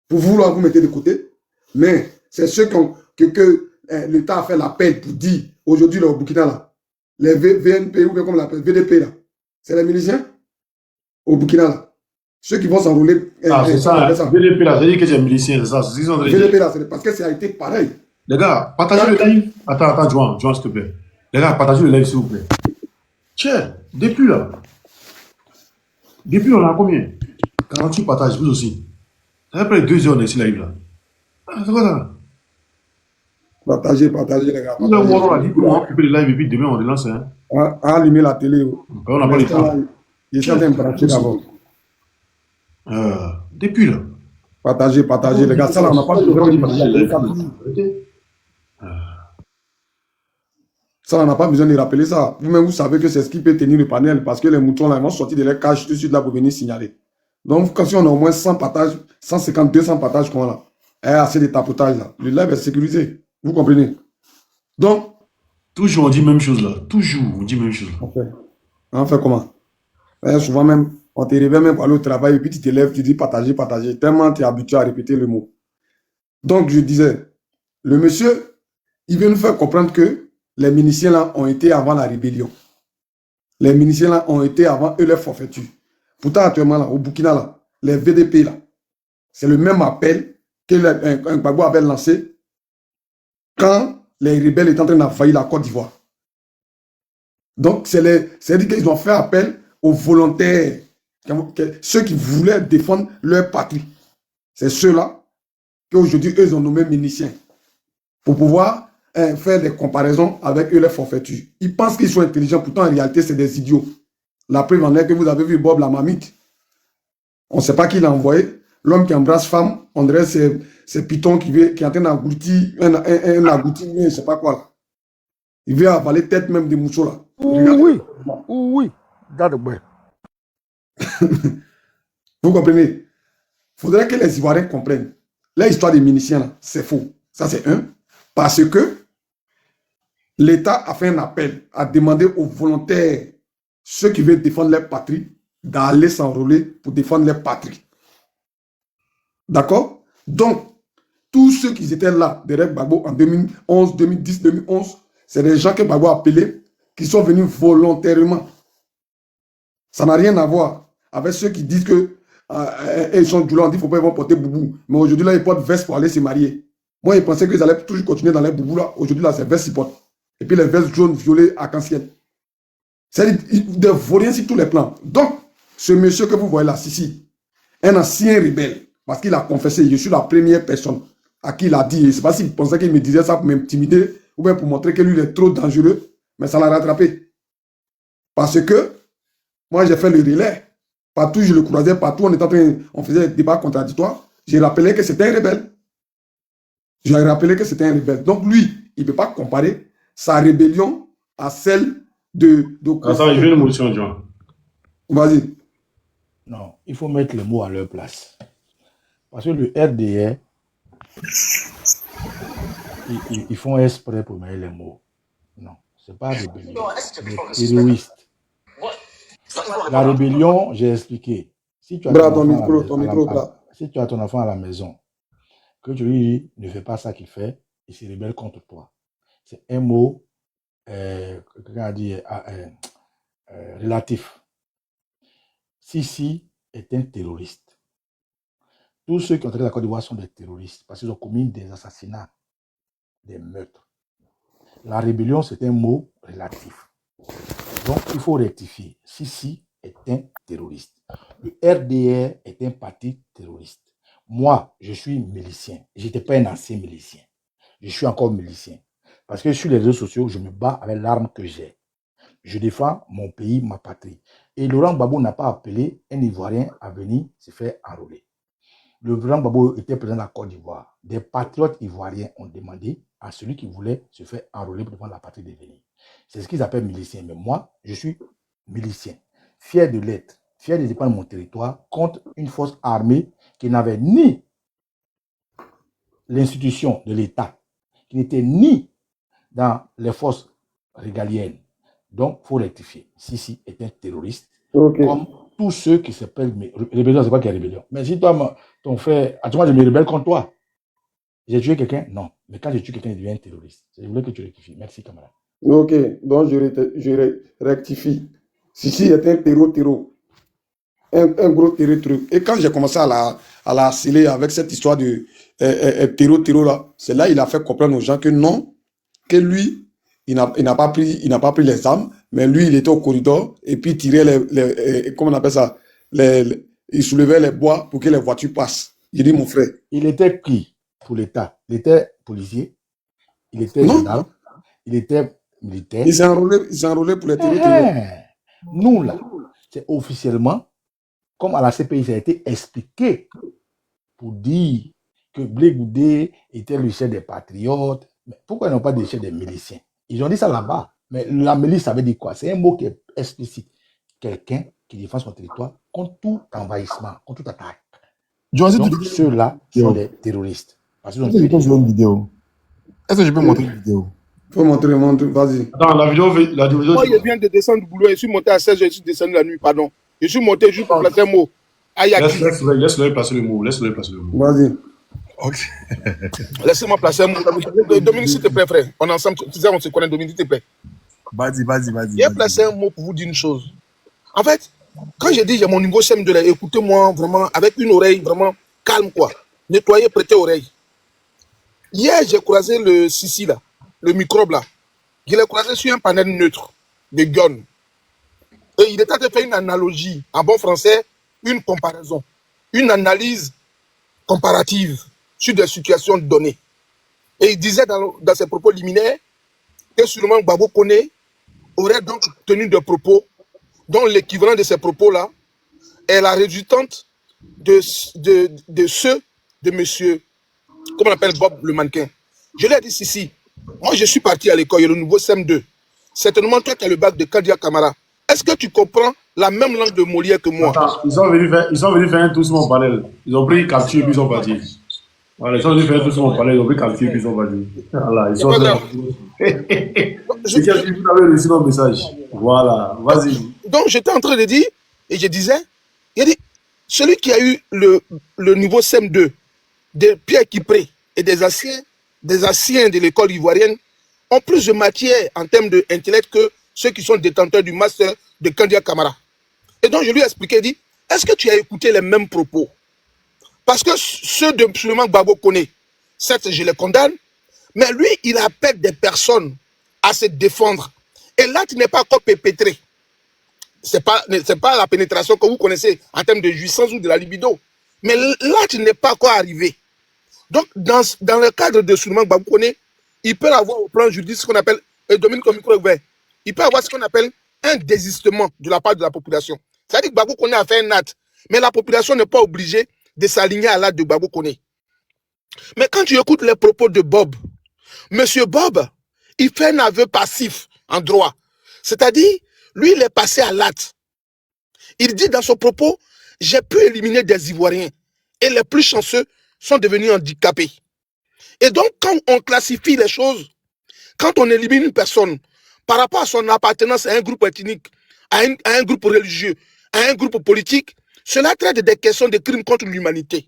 pour vouloir vous mettre de côté. Mais c'est ceux que l'État a fait l'appel pour dire aujourd'hui au Burkina, là, les VNP, ou bien comme on l'appelle, VDP, là, c'est les miliciens au Burkina, là. Ceux qui vont s'enrouler.
C'est ça, VDP, là, c'est-à-dire que c'est milicien, c'est ça.
VDP, là, c'est parce que ça a été pareil.
Les gars, partagez le live. Attends, Joan, s'il te plaît. Les gars, partagez le live, s'il vous plaît. Tiens, depuis là. Depuis, on a combien? 48 partages, vous aussi. Ça fait près de 2 heures, on est ici, live, là. C'est quoi ça?
Partagez, les gars.
Nous avons dit qu'on va occuper le live et puis demain, on relance. Hein.
Allumer la télé.
On n'a pas le temps.
Il est en train de brancher d'abord.
Depuis là.
Partagez, les gars. Ça, là, on n'a pas besoin de partager. Ça, on n'a pas besoin de rappeler ça. Vous-même, vous savez que c'est ce qui peut tenir le panel parce que les moutons, là, ils vont sortir de leur cage tout de suite là pour venir signaler. Donc, quand on a au moins 100 partages, 150, 200 partages qu'on a là, et assez de tapotage là, le live est sécurisé. Vous comprenez? Donc,
toujours on dit même chose là. Toujours on dit même chose là.
On fait comment? Souvent même, on te réveille même pour aller au travail et puis tu te lèves, tu dis partager. Tellement tu es habitué à répéter le mot. Donc, je disais, le monsieur, il veut nous faire comprendre que les miliciens là ont été avant la rébellion. Les miliciens là ont été avant eux leur forfaiture. Pourtant, actuellement là, au Burkina là, les VDP là, c'est le même appel que un Gbagbo avait lancé quand les rebelles étaient en train d'envahir la Côte d'Ivoire. Donc, c'est-à-dire qu'ils ont fait appel aux volontaires, ceux qui voulaient défendre leur patrie. C'est ceux-là qu'aujourd'hui, eux, ont nommé miliciens pour pouvoir faire des comparaisons avec eux, les forfaitures. Ils pensent qu'ils sont intelligents, pourtant, en réalité, c'est des idiots. La preuve en est que vous avez vu Bob la mamite. On ne sait pas qui l'a envoyé. L'homme qui embrasse femme, on dirait c'est Python qui est en train d'engloutir un agouti, je ne sais pas quoi. Là. Il veut avaler tête même des moutons là.
Oui.
Vous comprenez? Il faudrait que les Ivoiriens comprennent. L'histoire des miliciens, c'est faux. Ça, c'est un. Parce que l'État a fait un appel à demander aux volontaires, ceux qui veulent défendre leur patrie, d'aller s'enrôler pour défendre leur patrie. D'accord? Donc, tous ceux qui étaient là, derrière Gbagbo en 2011, 2010, 2011, c'est des gens que Gbagbo a appelés, qui sont venus volontairement. Ça n'a rien à voir avec ceux qui disent que ils sont du on dit qu'il ne faut pas porter boubou. Mais aujourd'hui, là, ils portent veste pour aller se marier. Moi, ils pensaient qu'ils allaient toujours continuer dans les boubous là. Aujourd'hui, là, c'est veste qu'ils portent. Et puis les vestes jaunes, violets, arc-en-ciel. C'est des vauriens sur tous les plans. Donc, ce monsieur que vous voyez là, Sisi, un ancien rebelle, parce qu'il a confessé, je suis la première personne à qui il a dit, je ne sais pas s'il pensait qu'il me disait ça pour m'intimider ou bien pour montrer que lui, il est trop dangereux, mais ça l'a rattrapé. Parce que moi, j'ai fait le relais. Partout, je le croisais, partout, on faisait des débats contradictoires. J'ai rappelé que c'était un rebelle. J'ai rappelé que c'était un rebelle. Donc, lui, il ne peut pas comparer sa rébellion à celle de
ça, je vais une motion, John.
Vas-y.
Non, il faut mettre les mots à leur place. Parce que le RDR, ils font exprès pour mettre les mots. Non, ce n'est pas rébellion. C'est des terroristes. La rébellion, j'ai expliqué. Si tu as ton enfant à la maison, que tu lui dis, ne fais pas ça qu'il fait, il se rebelle contre toi. C'est un mot relatif. Sisi est un terroriste. Tous ceux qui ont entré la Côte d'Ivoire sont des terroristes parce qu'ils ont commis des assassinats, des meurtres. La rébellion, c'est un mot relatif. Donc, il faut rectifier. Sisi est un terroriste. Le RDR est un parti terroriste. Moi, je suis milicien. Je n'étais pas un ancien milicien. Je suis encore milicien. Parce que sur les réseaux sociaux, je me bats avec l'arme que j'ai. Je défends mon pays, ma patrie. Et Laurent Gbagbo n'a pas appelé un Ivoirien à venir se faire enrôler. Le Laurent Gbagbo était président de la Côte d'Ivoire. Des patriotes ivoiriens ont demandé à celui qui voulait se faire enrôler pour défendre la patrie de venir. C'est ce qu'ils appellent milicien. Mais moi, je suis milicien. Fier de l'être. Fier de défendre mon territoire contre une force armée qui n'avait ni l'institution de l'État, qui n'était ni dans les forces régaliennes. Donc, il faut rectifier. Sisi est un terroriste, comme tous ceux qui s'appellent... Rébellion, c'est quoi qui est rébellion? Mais si toi, ton frère... Moi, je me rebelle contre toi. J'ai tué quelqu'un? Non. Mais quand je tue quelqu'un, il devient un terroriste. Je voulais que tu rectifies. Merci, camarade.
Ok, donc je rectifie. Sisi est un terreau. Un gros terreau. Et quand j'ai commencé à la harceler avec cette histoire de terreau là, c'est là qu'il a fait comprendre aux gens que non, que lui, il n'a pas pris les armes, mais lui, il était au corridor et puis il tirait comment on appelle ça, il soulevait les bois pour que les voitures passent. J'ai dit, mon frère.
Il était qui pour l'État? Il était policier, il était gendarme, il était militaire.
Il s'est enrôlé pour les terreaux.
Nous, là, c'est officiellement, comme à la CPI, ça a été expliqué pour dire que Blé Goudé était le chef des patriotes. Mais pourquoi ils n'ont pas dit chef des miliciens? Ils ont dit ça là-bas. Mais la milice, ça veut dire quoi? C'est un mot qui est explicite. Quelqu'un qui défend son territoire contre tout envahissement, contre toute attaque. Donc, ceux-là sont des terroristes. Parce qu'ils ont tué des gens.
Une vidéo. Est-ce que je peux montrer une vidéo?
Faut montrer, vas-y.
Attends, la vidéo.
Moi, je viens de descendre du boulot. Je suis monté à 16h, je suis descendu la nuit, pardon. Je suis monté juste pour placer un mot.
Laisse-le placer le mot.
Vas-y.
Ok.
Laissez-moi placer un mot. Dominique, s'il te plaît, frère. On est ensemble. Tu sais, on se connaît, Dominique, s'il te plaît.
Vas-y.
J'ai placé un mot pour vous dire une chose. En fait, quand j'ai dit j'ai mon niveau CM2 là, écoutez-moi vraiment avec une oreille vraiment calme, quoi. Nettoyez, prêtez oreille. Hier, j'ai croisé le Sisi là, le microbe là. Je l'ai croisé sur un panel neutre de gun. Et il était en train de faire une analogie, en bon français, une comparaison, une analyse comparative sur des situations données. Et il disait dans ses propos liminaires que sûrement Gbagbo Koné aurait donc tenu des propos dont l'équivalent de ces propos-là est la résultante de ceux de monsieur, comment on appelle Bob le mannequin. Je l'ai dit ici. Moi, je suis parti à l'école, il y a le nouveau CM2. Certainement, toi, tu as le bac de Kadia Kamara. Est-ce que tu comprends la même langue de Molière que moi.
Attends, ils sont venus faire un tour sur mon parallèle. Ils ont pris capture et puis ils sont partis. Voilà, ils sont venus faire un tour sur mon parallèle, ils ont pris capture et puis ils sont partis. Voilà, ils
C'est
sont
pas grave.
C'est qui vous avez reçu nos messages. Voilà, vas-y.
Donc, j'étais en train de dire, et je disais, il a dit, celui qui a eu le niveau CM2 de Pierre Kipré et des anciens de l'école ivoirienne ont plus de matière en termes d'intellect que ceux qui sont détenteurs du master de Kandia Camara. Et donc, je lui ai expliqué, il dit, est-ce que tu as écouté les mêmes propos? Parce que ceux de Suleiman Gbagbo Koné, certes, je les condamne, mais lui, il appelle des personnes à se défendre. Et là, tu n'es pas encore pénétré. Ce n'est pas la pénétration que vous connaissez en termes de jouissance ou de la libido. Mais là, tu n'es pas encore arrivé. Donc, dans le cadre de Suleiman Gbagbo Koné, il peut avoir au plan juridique ce qu'on appelle, et Dominique Micro ouvert, il peut avoir ce qu'on appelle un désistement de la part de la population. C'est-à-dire que Gbagbo Koné a fait un acte, mais la population n'est pas obligée de s'aligner à l'acte de Gbagbo Koné. Mais quand tu écoutes les propos de Bob, Monsieur Bob, il fait un aveu passif en droit. C'est-à-dire, lui, il est passé à l'acte. Il dit dans son propos, j'ai pu éliminer des Ivoiriens et les plus chanceux sont devenus handicapés. Et donc, quand on classifie les choses, quand on élimine une personne par rapport à son appartenance à un groupe ethnique, à un groupe religieux, à un groupe politique, cela traite des questions de crimes contre l'humanité.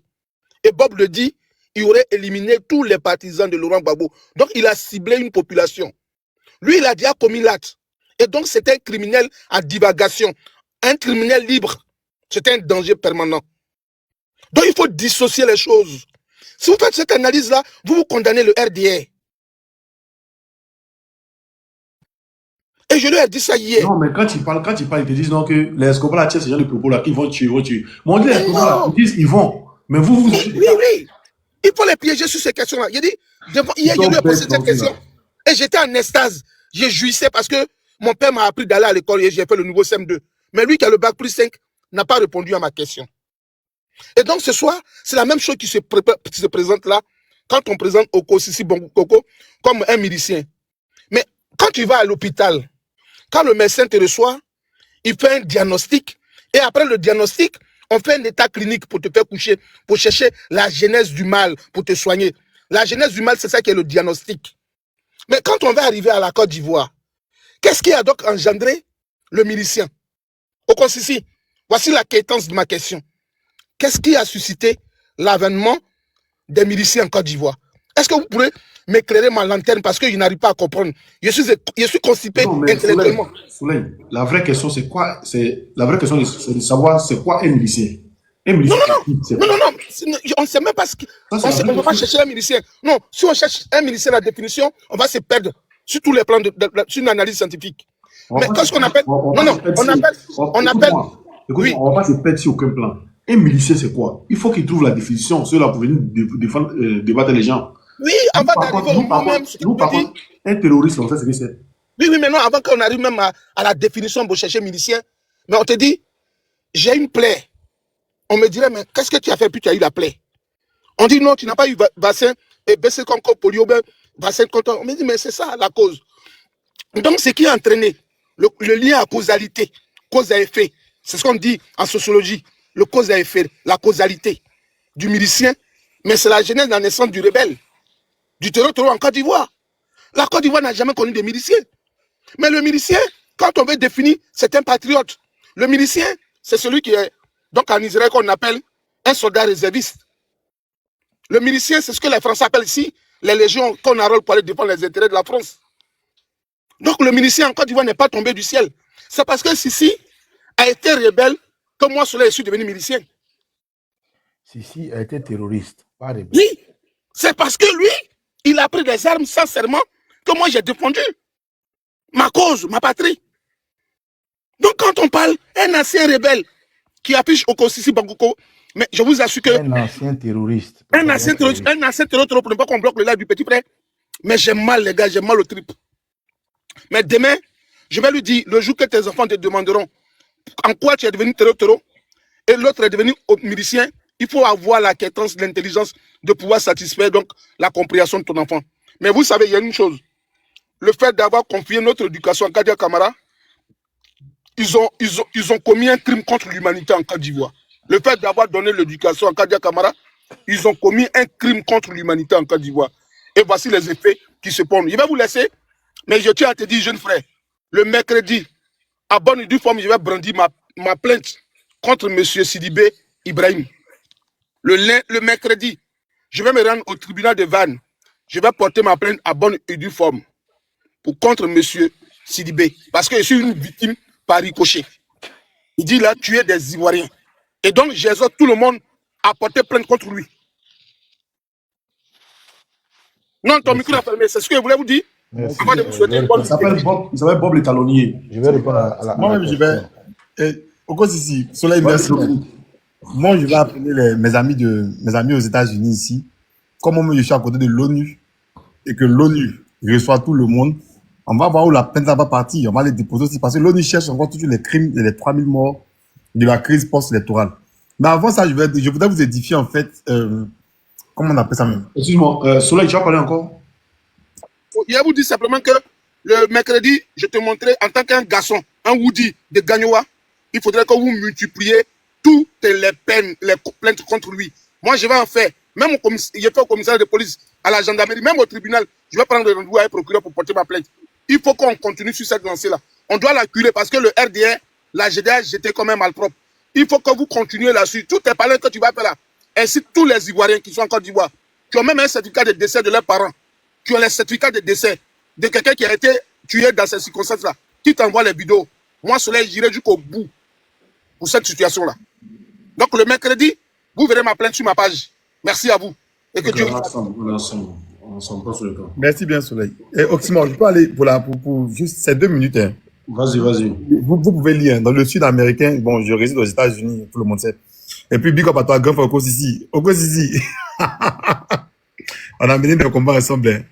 Et Bob le dit, il aurait éliminé tous les partisans de Laurent Gbagbo. Donc, il a ciblé une population. Lui, il a déjà commis l'acte. Et donc, c'est un criminel en divagation, un criminel libre. C'est un danger permanent. Donc, il faut dissocier les choses. Si vous faites cette analyse-là, vous condamnez le RDR. Et je lui ai dit ça hier.
Non, mais quand ils parlent, ils te disent non, que les Escobar là, ces gens de propos-là, qu'ils vont tuer, Mais on dit les Escobar là, ils disent ils vont. Mais vous.
Oui. Il faut les piéger sur ces questions-là. Il a dit, hier, je lui ai posé cette question. Et j'étais en extase. Je jouissais parce que mon père m'a appris d'aller à l'école et j'ai fait le nouveau CM2. Mais lui qui a le bac plus 5 n'a pas répondu à ma question. Et donc ce soir, c'est la même chose qui se présente là quand on présente Oko Sissi Bongoko comme un milicien. Mais quand tu vas à l'hôpital, quand le médecin te reçoit, il fait un diagnostic et après le diagnostic, on fait un état clinique pour te faire coucher, pour chercher la genèse du mal, pour te soigner. La genèse du mal, c'est ça qui est le diagnostic. Mais quand on va arriver à la Côte d'Ivoire, qu'est-ce qui a donc engendré le milicien? Oko Sissi, voici la quétance de ma question. Qu'est-ce qui a suscité l'avènement des miliciens en Côte d'Ivoire? Est-ce que vous pourrez m'éclairer ma lanterne parce que je n'arrive pas à comprendre? Je suis constipé intellectuellement.
Soleil, la vraie question, c'est quoi? La vraie question, c'est de savoir c'est quoi un milicien.
Non, on ne sait même pas ce que. On ne peut pas chercher un milicien. Non, si on cherche un milicien, la définition, on va se perdre sur tous les plans sur une analyse scientifique. Mais qu'est-ce qu'on appelle? On appelle.
Écoute, on ne va pas se perdre sur aucun plan. Un milicien, c'est quoi? Il faut qu'il trouve la définition, ceux-là pour venir débattre les gens.
Oui, avant d'arriver au nous-mêmes.
Nous, par contre, un terroriste, on sait ce que c'est.
Oui, mais non, avant qu'on arrive même à la définition pour chercher milicien, mais on te dit, j'ai une plaie. On me dirait, mais qu'est-ce que tu as fait puis tu as eu la plaie? On dit, non, tu n'as pas eu vaccin, et BC contre polio, vaccin contre. On me dit, mais c'est ça la cause. Donc, ce qui a entraîné le lien à causalité, cause à effet, c'est ce qu'on dit en sociologie, le cause à effet, la causalité du milicien, mais c'est la genèse de la naissance du rebelle, du terreau en Côte d'Ivoire. La Côte d'Ivoire n'a jamais connu de miliciens. Mais le milicien, quand on veut définir, c'est un patriote. Le milicien, c'est celui qui est, donc en Israël, qu'on appelle un soldat réserviste. Le milicien, c'est ce que les Français appellent ici les légions qu'on enrôle pour aller défendre les intérêts de la France. Donc le milicien en Côte d'Ivoire n'est pas tombé du ciel. C'est parce que Sissi a été rebelle que moi, je suis devenu milicien.
Sissi a été terroriste, pas rebelle.
Oui, c'est parce que lui, il a pris des armes sincèrement que moi j'ai défendu ma cause, ma patrie. Donc quand on parle, un ancien rebelle qui affiche Oko Sissi Bongoko, mais je vous assure que...
Un ancien terroriste.
Un ancien terroriste pour ne pas qu'on bloque le live du petit frère. Mais j'ai mal les gars, j'ai mal au trip. Mais demain, je vais lui dire, le jour que tes enfants te demanderont en quoi tu es devenu terroriste et l'autre est devenu milicien, il faut avoir la quétance, l'intelligence de pouvoir satisfaire donc la compréhension de ton enfant. Mais vous savez, il y a une chose. Le fait d'avoir confié notre éducation à Kandia Camara ils ont commis un crime contre l'humanité en Côte d'Ivoire. Le fait d'avoir donné l'éducation à Kadia Camara, ils ont commis un crime contre l'humanité en Côte d'Ivoire. Et voici les effets qui se pondent. Je vais vous laisser, mais je tiens à te dire, jeune frère, le mercredi, à bonne et due forme, je vais brandir ma plainte contre M. Sidibé Ibrahim. Le mercredi, je vais me rendre au tribunal de Vannes. Je vais porter ma plainte à bonne et due forme contre M. Sidibé. Parce que je suis une victime par ricochet. Il dit là, tuer des Ivoiriens. Et donc, j'exhorte tout le monde à porter plainte contre lui. Non, ton micro est fermé. C'est ce que je voulais vous dire.
Merci.
Avant de vous souhaiter une bonne
Il s'appelle Bob le talonnier.
Je vais répondre à la
Moi-même, je vais. Au cause ici, Soleil,
Ouais,
merci. Moi, je vais appeler mes amis aux États-Unis ici. Comme moi, je suis à côté de l'ONU et que l'ONU reçoit tout le monde, on va voir où la plainte va partir. On va les déposer aussi parce que l'ONU cherche encore tous les crimes et les 3000 morts de la crise post-électorale. Mais avant ça, je voudrais vous édifier en fait. Comment on appelle ça même?
Excuse-moi, Soleil, tu as parlé encore?
Je vais vous dire simplement que le mercredi, je te montrais en tant qu'un garçon, un Woody de Gagnoa, il faudrait que vous multipliez toutes les peines, les plaintes contre lui. Moi, je vais en faire. Même je fais au commissariat de police, à la gendarmerie, même au tribunal, je vais prendre rendez-vous avec le procureur pour porter ma plainte. Il faut qu'on continue sur cette lancée-là. On doit l'acculer parce que le RDR, la GDA, j'étais quand même malpropre. Il faut que vous continuez là-dessus. Tout est parlé que tu vas faire là. Ainsi, tous les Ivoiriens qui sont en Côte d'Ivoire, qui ont même un certificat de décès de leurs parents, qui ont les certificats de décès de quelqu'un qui a été tué dans ces circonstances-là, qui t'envoie les vidéos. Moi, Soleil, j'irai jusqu'au bout pour cette situation-là. Donc, le mercredi, vous verrez ma plainte sur ma page. Merci à vous. Et que Dieu...
On s'en passe sur le temps.
Merci bien, Soleil. Et Oxymore, je peux aller pour juste ces 2 minutes. Hein.
Vas-y.
Vous pouvez lire. Dans le sud américain, bon, je réside aux États-Unis, tout le monde sait. Et puis, big up à toi, grand frère Okosisi. Okosisi. On a mené des combats ensemble. Hein.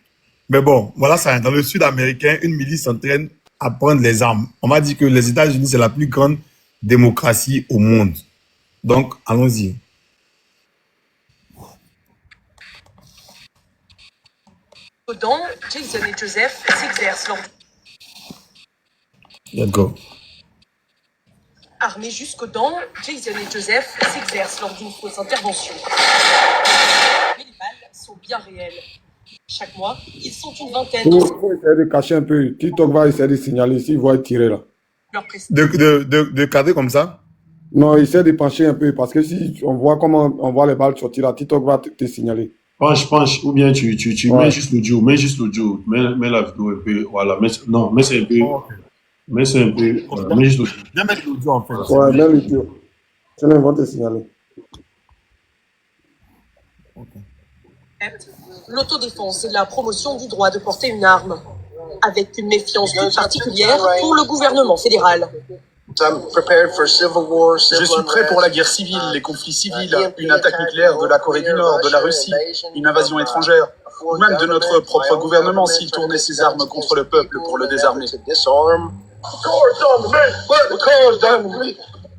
Mais bon, voilà ça. Dans le sud américain, une milice s'entraîne à prendre les armes. On m'a dit que les États-Unis, c'est la plus grande démocratie au monde. Donc, allons-y.
Dedans, Jason et Joseph s'exercent lors
D'accord.
armés jusqu'aux dents, Jason et Joseph s'exercent lors d'une fausse intervention. Mais les balles sont bien réelles. Chaque mois, ils sont une vingtaine.
Il faut essayer de cacher un peu. TikTok va essayer de signaler s'il voit tirer là.
De cadrer comme ça?
Non, essaie de pencher un peu parce que si on voit comment on voit les balles sortir là, TikTok va te signaler.
Penche, ou bien tu mets juste l'audio, mets la vidéo un peu, voilà, mets c'est un peu, mets juste l'audio.
Viens mettre l'audio en fait.
Ouais, mets l'audio. Sinon, ils vont te signaler.
L'autodéfense et la promotion du droit de porter une arme, avec une méfiance toute particulière pour le gouvernement fédéral.
Je suis prêt pour la guerre civile, les conflits civils, une attaque nucléaire de la Corée du Nord, de la Russie, une invasion étrangère, ou même de notre propre gouvernement s'il tournait ses armes contre le peuple pour le désarmer.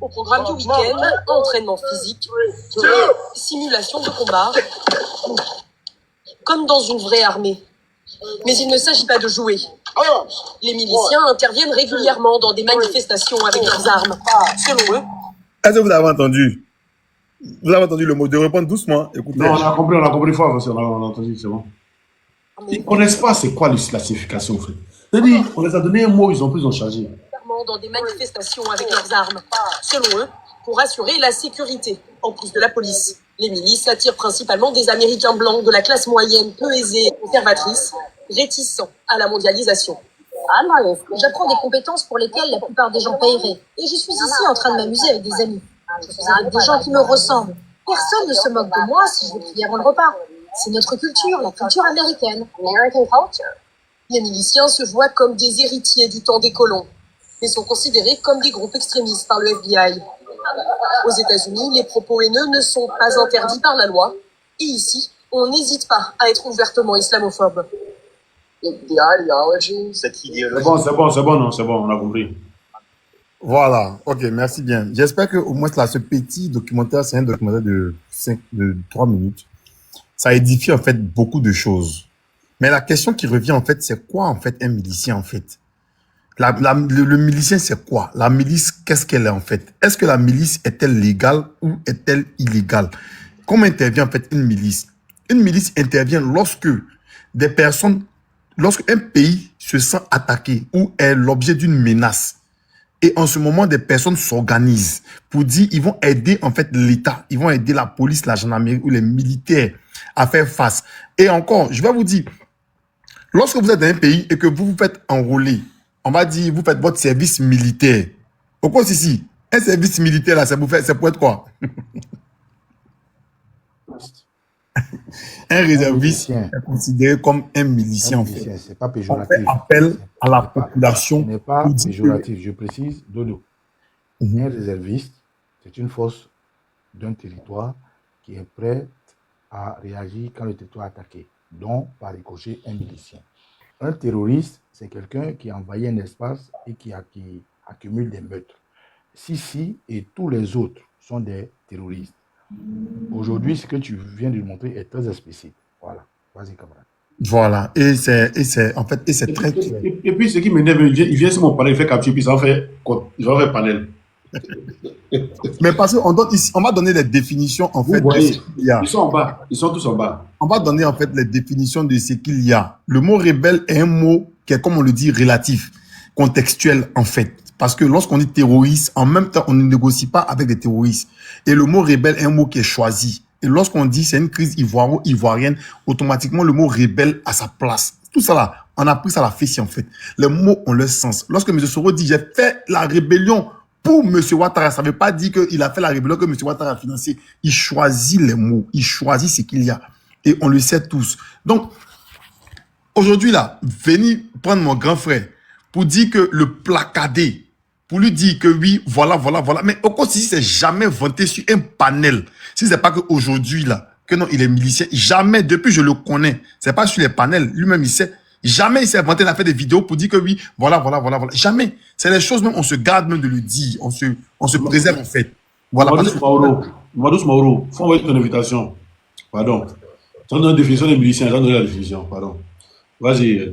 Au programme du week-end, entraînement physique, simulation de combat, comme dans une vraie armée. Mais il ne s'agit pas de jouer. Les miliciens interviennent régulièrement dans des manifestations avec leurs armes. Selon eux,
est-ce que vous avez entendu? Vous avez entendu le mot de répondre doucement? Écoutez.
Non, on a compris fort, on a entendu, c'est bon. Ils ne connaissent pas c'est quoi la signification, en fait. C'est-à-dire, on les a donné un mot, ils ont pris, ils ont chargé.
dans des manifestations avec leurs armes. Selon eux, pour assurer la sécurité, en plus de la police. Les milices attirent principalement des Américains blancs de la classe moyenne, peu aisée et conservatrice, réticents à la mondialisation.
J'apprends des compétences pour lesquelles la plupart des gens paieraient. Et je suis ici en train de m'amuser avec des amis. Je suis avec des gens qui me ressemblent. Personne ne se moque de moi si je vais prier avant le repas. C'est notre culture, la culture américaine.
Les miliciens se voient comme des héritiers du temps des colons, mais sont considérés comme des groupes extrémistes par le FBI. Aux États-Unis, les propos haineux ne sont pas interdits par la loi, et ici, on n'hésite pas à être ouvertement islamophobe.
Cette idéologie.
C'est bon, on a compris.
Voilà, ok, merci bien. J'espère que au moins là, ce petit documentaire, c'est un documentaire de 3 minutes. Ça édifie en fait beaucoup de choses. Mais la question qui revient en fait, c'est quoi en fait un milicien en fait? Le milicien, c'est quoi? La milice, qu'est-ce qu'elle est en fait? Est-ce que la milice est-elle légale ou est-elle illégale? Comment intervient en fait une milice? Une milice intervient lorsque des personnes, lorsqu'un pays se sent attaqué ou est l'objet d'une menace. Et en ce moment, des personnes s'organisent pour dire ils vont aider en fait l'État, ils vont aider la police, la gendarmerie ou les militaires à faire face. Et encore, je vais vous dire, lorsque vous êtes dans un pays et que vous vous faites enrôler, on va dire, vous faites votre service militaire. Pourquoi ici? Un service militaire, là, c'est pour être quoi? Un réserviste est considéré comme un milicien, en fait.
C'est pas
On
péjoratif.
fait appel à la population.
Ce n'est pas
pour dire que-
péjoratif, je précise, Dodo. Un réserviste, c'est une force d'un territoire qui est prête à réagir quand le territoire est attaqué, donc par ricochet un milicien. Un terroriste, c'est quelqu'un qui envahit un espace et qui accumule des meurtres. Sisi et tous les autres sont des terroristes. Aujourd'hui, ce que tu viens de montrer est très explicite. Voilà. Vas-y, camarade.
Voilà. Et c'est très clair.
Et puis, ce qui m'énerve, il vient sur mon panel, il fait capture, puis ça en fait panel.
Mais parce qu'on va donner les définitions, en fait,
Vous voyez,
de ce qu'il y a.
ils sont en bas, ils sont tous en bas.
On va donner, en fait, les définitions de ce qu'il y a. Le mot rebelle est un mot qui est, comme on le dit, relatif, contextuel, en fait. Parce que lorsqu'on dit terroriste, en même temps, on ne négocie pas avec des terroristes. Et le mot rebelle est un mot qui est choisi. Et lorsqu'on dit c'est une crise ivoirienne, automatiquement, le mot rebelle a sa place. Tout ça là, on a pris ça à la fessée, en fait. Les mots ont leur sens. Lorsque M. Soro dit, j'ai fait la rébellion pour M. Ouattara, ça ne veut pas dire qu'il a fait la rébellion que M. Ouattara a financé. Il choisit les mots. Il choisit ce qu'il y a. Et on le sait tous. Donc, aujourd'hui là, venez prendre mon grand frère pour dire que le placader, pour lui dire que oui, voilà. Mais au cas si c'est jamais vanté sur un panel, si c'est pas qu'aujourd'hui là, que non, il est milicien, jamais, depuis je le connais, c'est pas sur les panels, lui-même il sait, jamais il s'est vanté, il a fait des vidéos pour dire que oui, voilà. Jamais. C'est les choses même, on se garde même de le dire, on se préserve en fait. Voilà.
Madous Mauro, faut envoyer ton invitation. Pardon. Ça donne la définition des miliciens, ça donne la définition, pardon. Vas-y.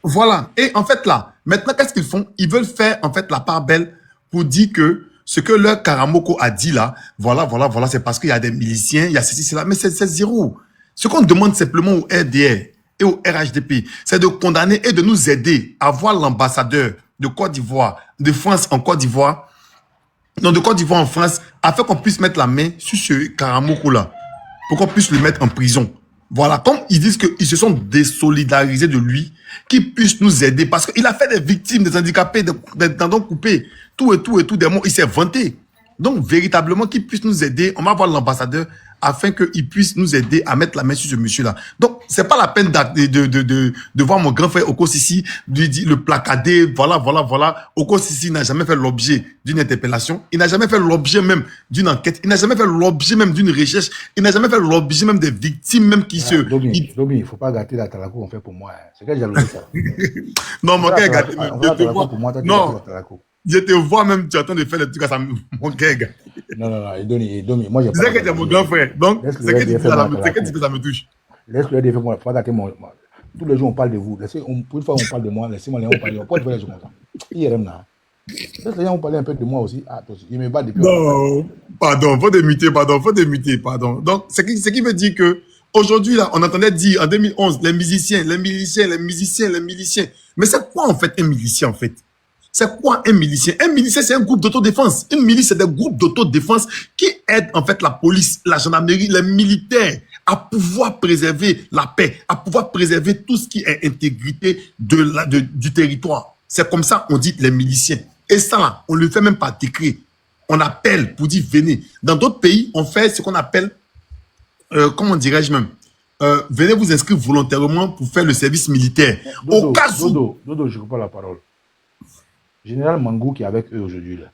Voilà. Et en fait, là, maintenant, qu'est-ce qu'ils font? Ils veulent faire, en fait, la part belle pour dire que ce que leur Karamoko a dit là, voilà, c'est parce qu'il y a des miliciens, il y a ceci, cela. Mais c'est zéro. Ce qu'on demande simplement au RDR et au RHDP, c'est de condamner et de nous aider à voir l'ambassadeur de Côte d'Ivoire, de France en Côte d'Ivoire, non, de Côte d'Ivoire en France, afin qu'on puisse mettre la main sur ce Karamoko là, pour qu'on puisse le mettre en prison. Voilà, comme ils disent qu'ils se sont désolidarisés de lui, qu'ils puissent nous aider, parce qu'il a fait des victimes, des handicapés, des tendons coupés, tout, des mots, il s'est vanté. Donc, véritablement, qu'ils puissent nous aider, on va voir l'ambassadeur, afin qu'il puisse nous aider à mettre la main sur ce monsieur-là. Donc, c'est pas la peine de voir mon grand frère Oko Sisi, le placader, voilà. Oko Sisi n'a jamais fait l'objet d'une interpellation, il n'a jamais fait l'objet même d'une enquête, il n'a jamais fait l'objet même d'une recherche, il n'a jamais fait l'objet même des victimes même qui se...
Domi, il faut pas gâter la Talako qu'on fait pour moi. Hein. C'est que jalousie ça.
Non, mon gars, gâté.
Non.
Je te vois même, tu es en train de faire des trucs à ça, mon gars.
Non, Domi, moi j'ai pas...
C'est que tu es mon grand frère. Donc, c'est que tu dis que ça me touche.
Laisse-le dire, moi, faut pas gâter mon... Tous les jours, on parle de vous. Pour une fois, on parle de moi. Laissez-moi les gens parler. On peut faire les choses comme ça. IRM, là. Laisse les gens parler un peu de moi aussi. Ah, attention, il me bat depuis...
Non, pardon, faut démuter, pardon. Donc, ce qui veut dire que aujourd'hui, là, on entendait dire en 2011, les miliciens. Mais c'est quoi, en fait, un milicien, en fait? C'est quoi un milicien? Un milicien, c'est un groupe d'autodéfense. Une milice, c'est des groupes d'autodéfense qui aident, en fait, la police, la gendarmerie, les militaires à pouvoir préserver la paix, à pouvoir préserver tout ce qui est intégrité du territoire. C'est comme ça qu'on dit les miliciens. Et ça, là, on le fait même par décret. On appelle pour dire venez. Dans d'autres pays, on fait ce qu'on appelle, comment dirais-je même, venez vous inscrire volontairement pour faire le service militaire. Au cas où...
Dodo, je reprends la parole. Général Mangou qui est avec eux aujourd'hui, là.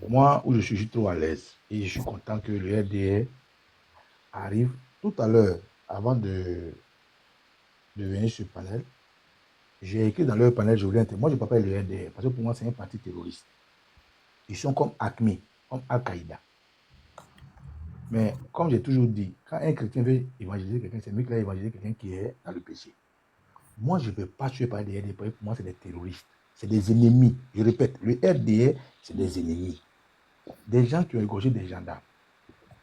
Moi, où je suis trop à l'aise. Et je suis content que le RDR arrive tout à l'heure, avant de venir sur le panel. J'ai écrit dans leur panel, je voulais moi je ne peux pas le RDR, parce que pour moi c'est un parti terroriste. Ils sont comme ACMI, comme Al-Qaïda. Mais comme j'ai toujours dit, quand un chrétien veut évangéliser quelqu'un, c'est mieux qu'il a évangélisé quelqu'un qui est dans le péché. Moi, je ne peux pas tuer par derrière des pays. Pour moi, c'est des terroristes. C'est des ennemis. Je répète, le RDR, c'est des ennemis. Des gens qui ont égorgé des gendarmes,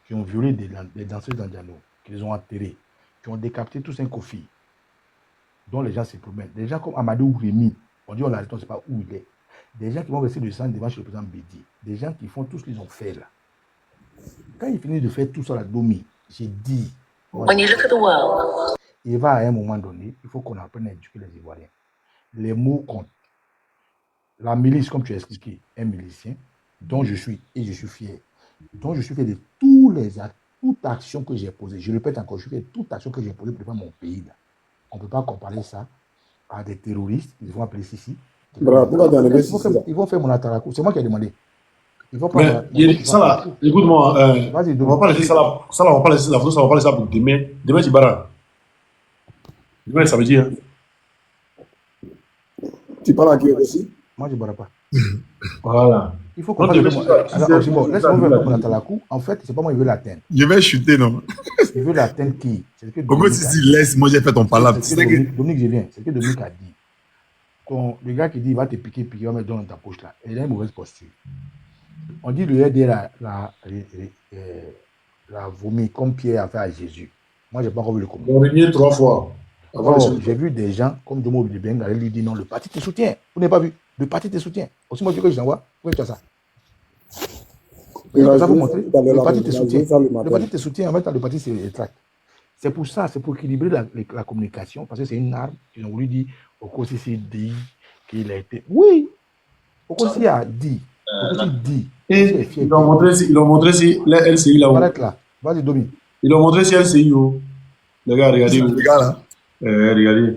qui ont violé des danseuses d'Andiano, qui les ont enterrés, qui ont décapité tous un Kofi, dont les gens se promènent. Des gens comme Amadou Rémi, on dit on l'arrête, on ne sait pas où il est. Des gens qui vont verser du sang devant chez le président Bédi. Des gens qui font tout ce qu'ils ont fait là. Quand ils finissent de faire tout ça, la Domi, j'ai dit, il va à un moment donné, il faut qu'on apprenne à éduquer les Ivoiriens. Les mots comptent. La milice, comme tu as expliqué, un milicien, dont je suis, et je suis fier, dont je suis fier de toute action que j'ai posée. Je répète encore, je suis fier de toute action que j'ai posée pour défendre mon pays. Là. On ne peut pas comparer ça à des terroristes, ils vont appeler Sissi. Ils vont faire mon atarakou. C'est moi qui ai demandé. Ils vont pas.
Ça là, écoute-moi, on va pas laisser ça là. Ça là, on va pas laisser la photo, ça on va pas laisser ça pour demain. Demain, tu barres. Demain, ça veut dire.
Tu parles à qui aussi?
Moi, je ne barre pas.
Voilà.
Il faut qu'on fasse. Laisse-moi faire mon atarakou. En fait, c'est pas moi qui veux l'atteindre.
Je vais chuter, non?
Il veut l'atteindre qui?
Comment si laisse, moi j'ai fait ton palabre.
Dominique, je viens. C'est ce que Dominique a dit. Quand le gars qui dit il va te piquer, il va mettre dans ta poche là, il a une mauvaise posture. On dit le RDR la vomi comme Pierre a fait à Jésus. Moi, je n'ai pas encore vu le comment.
On revient 3 fois.
J'ai vu des gens comme Domo Bilibeng aller lui dire non, le parti te soutient. Vous n'avez pas vu? Le parti te soutient. Aussi, moi, je veux que je t'envoie. Pourquoi tu as ça? Ça vous montrer. Le parti te soutient. Le parti te soutient. En fait, le parti se rétracte. C'est pour ça, c'est pour équilibrer la communication, parce que c'est une arme. Ils ont voulu dire, Okosisi dit qu'il a été. Oui, Okosisi a dit. Okosisi dit.
Et ils l'ont montré si la LCI là-haut.
Arrête là. Vas-y, Domi.
Ils l'ont montré si LCI. Les gars, regardez.
Les gars là.
Regardez.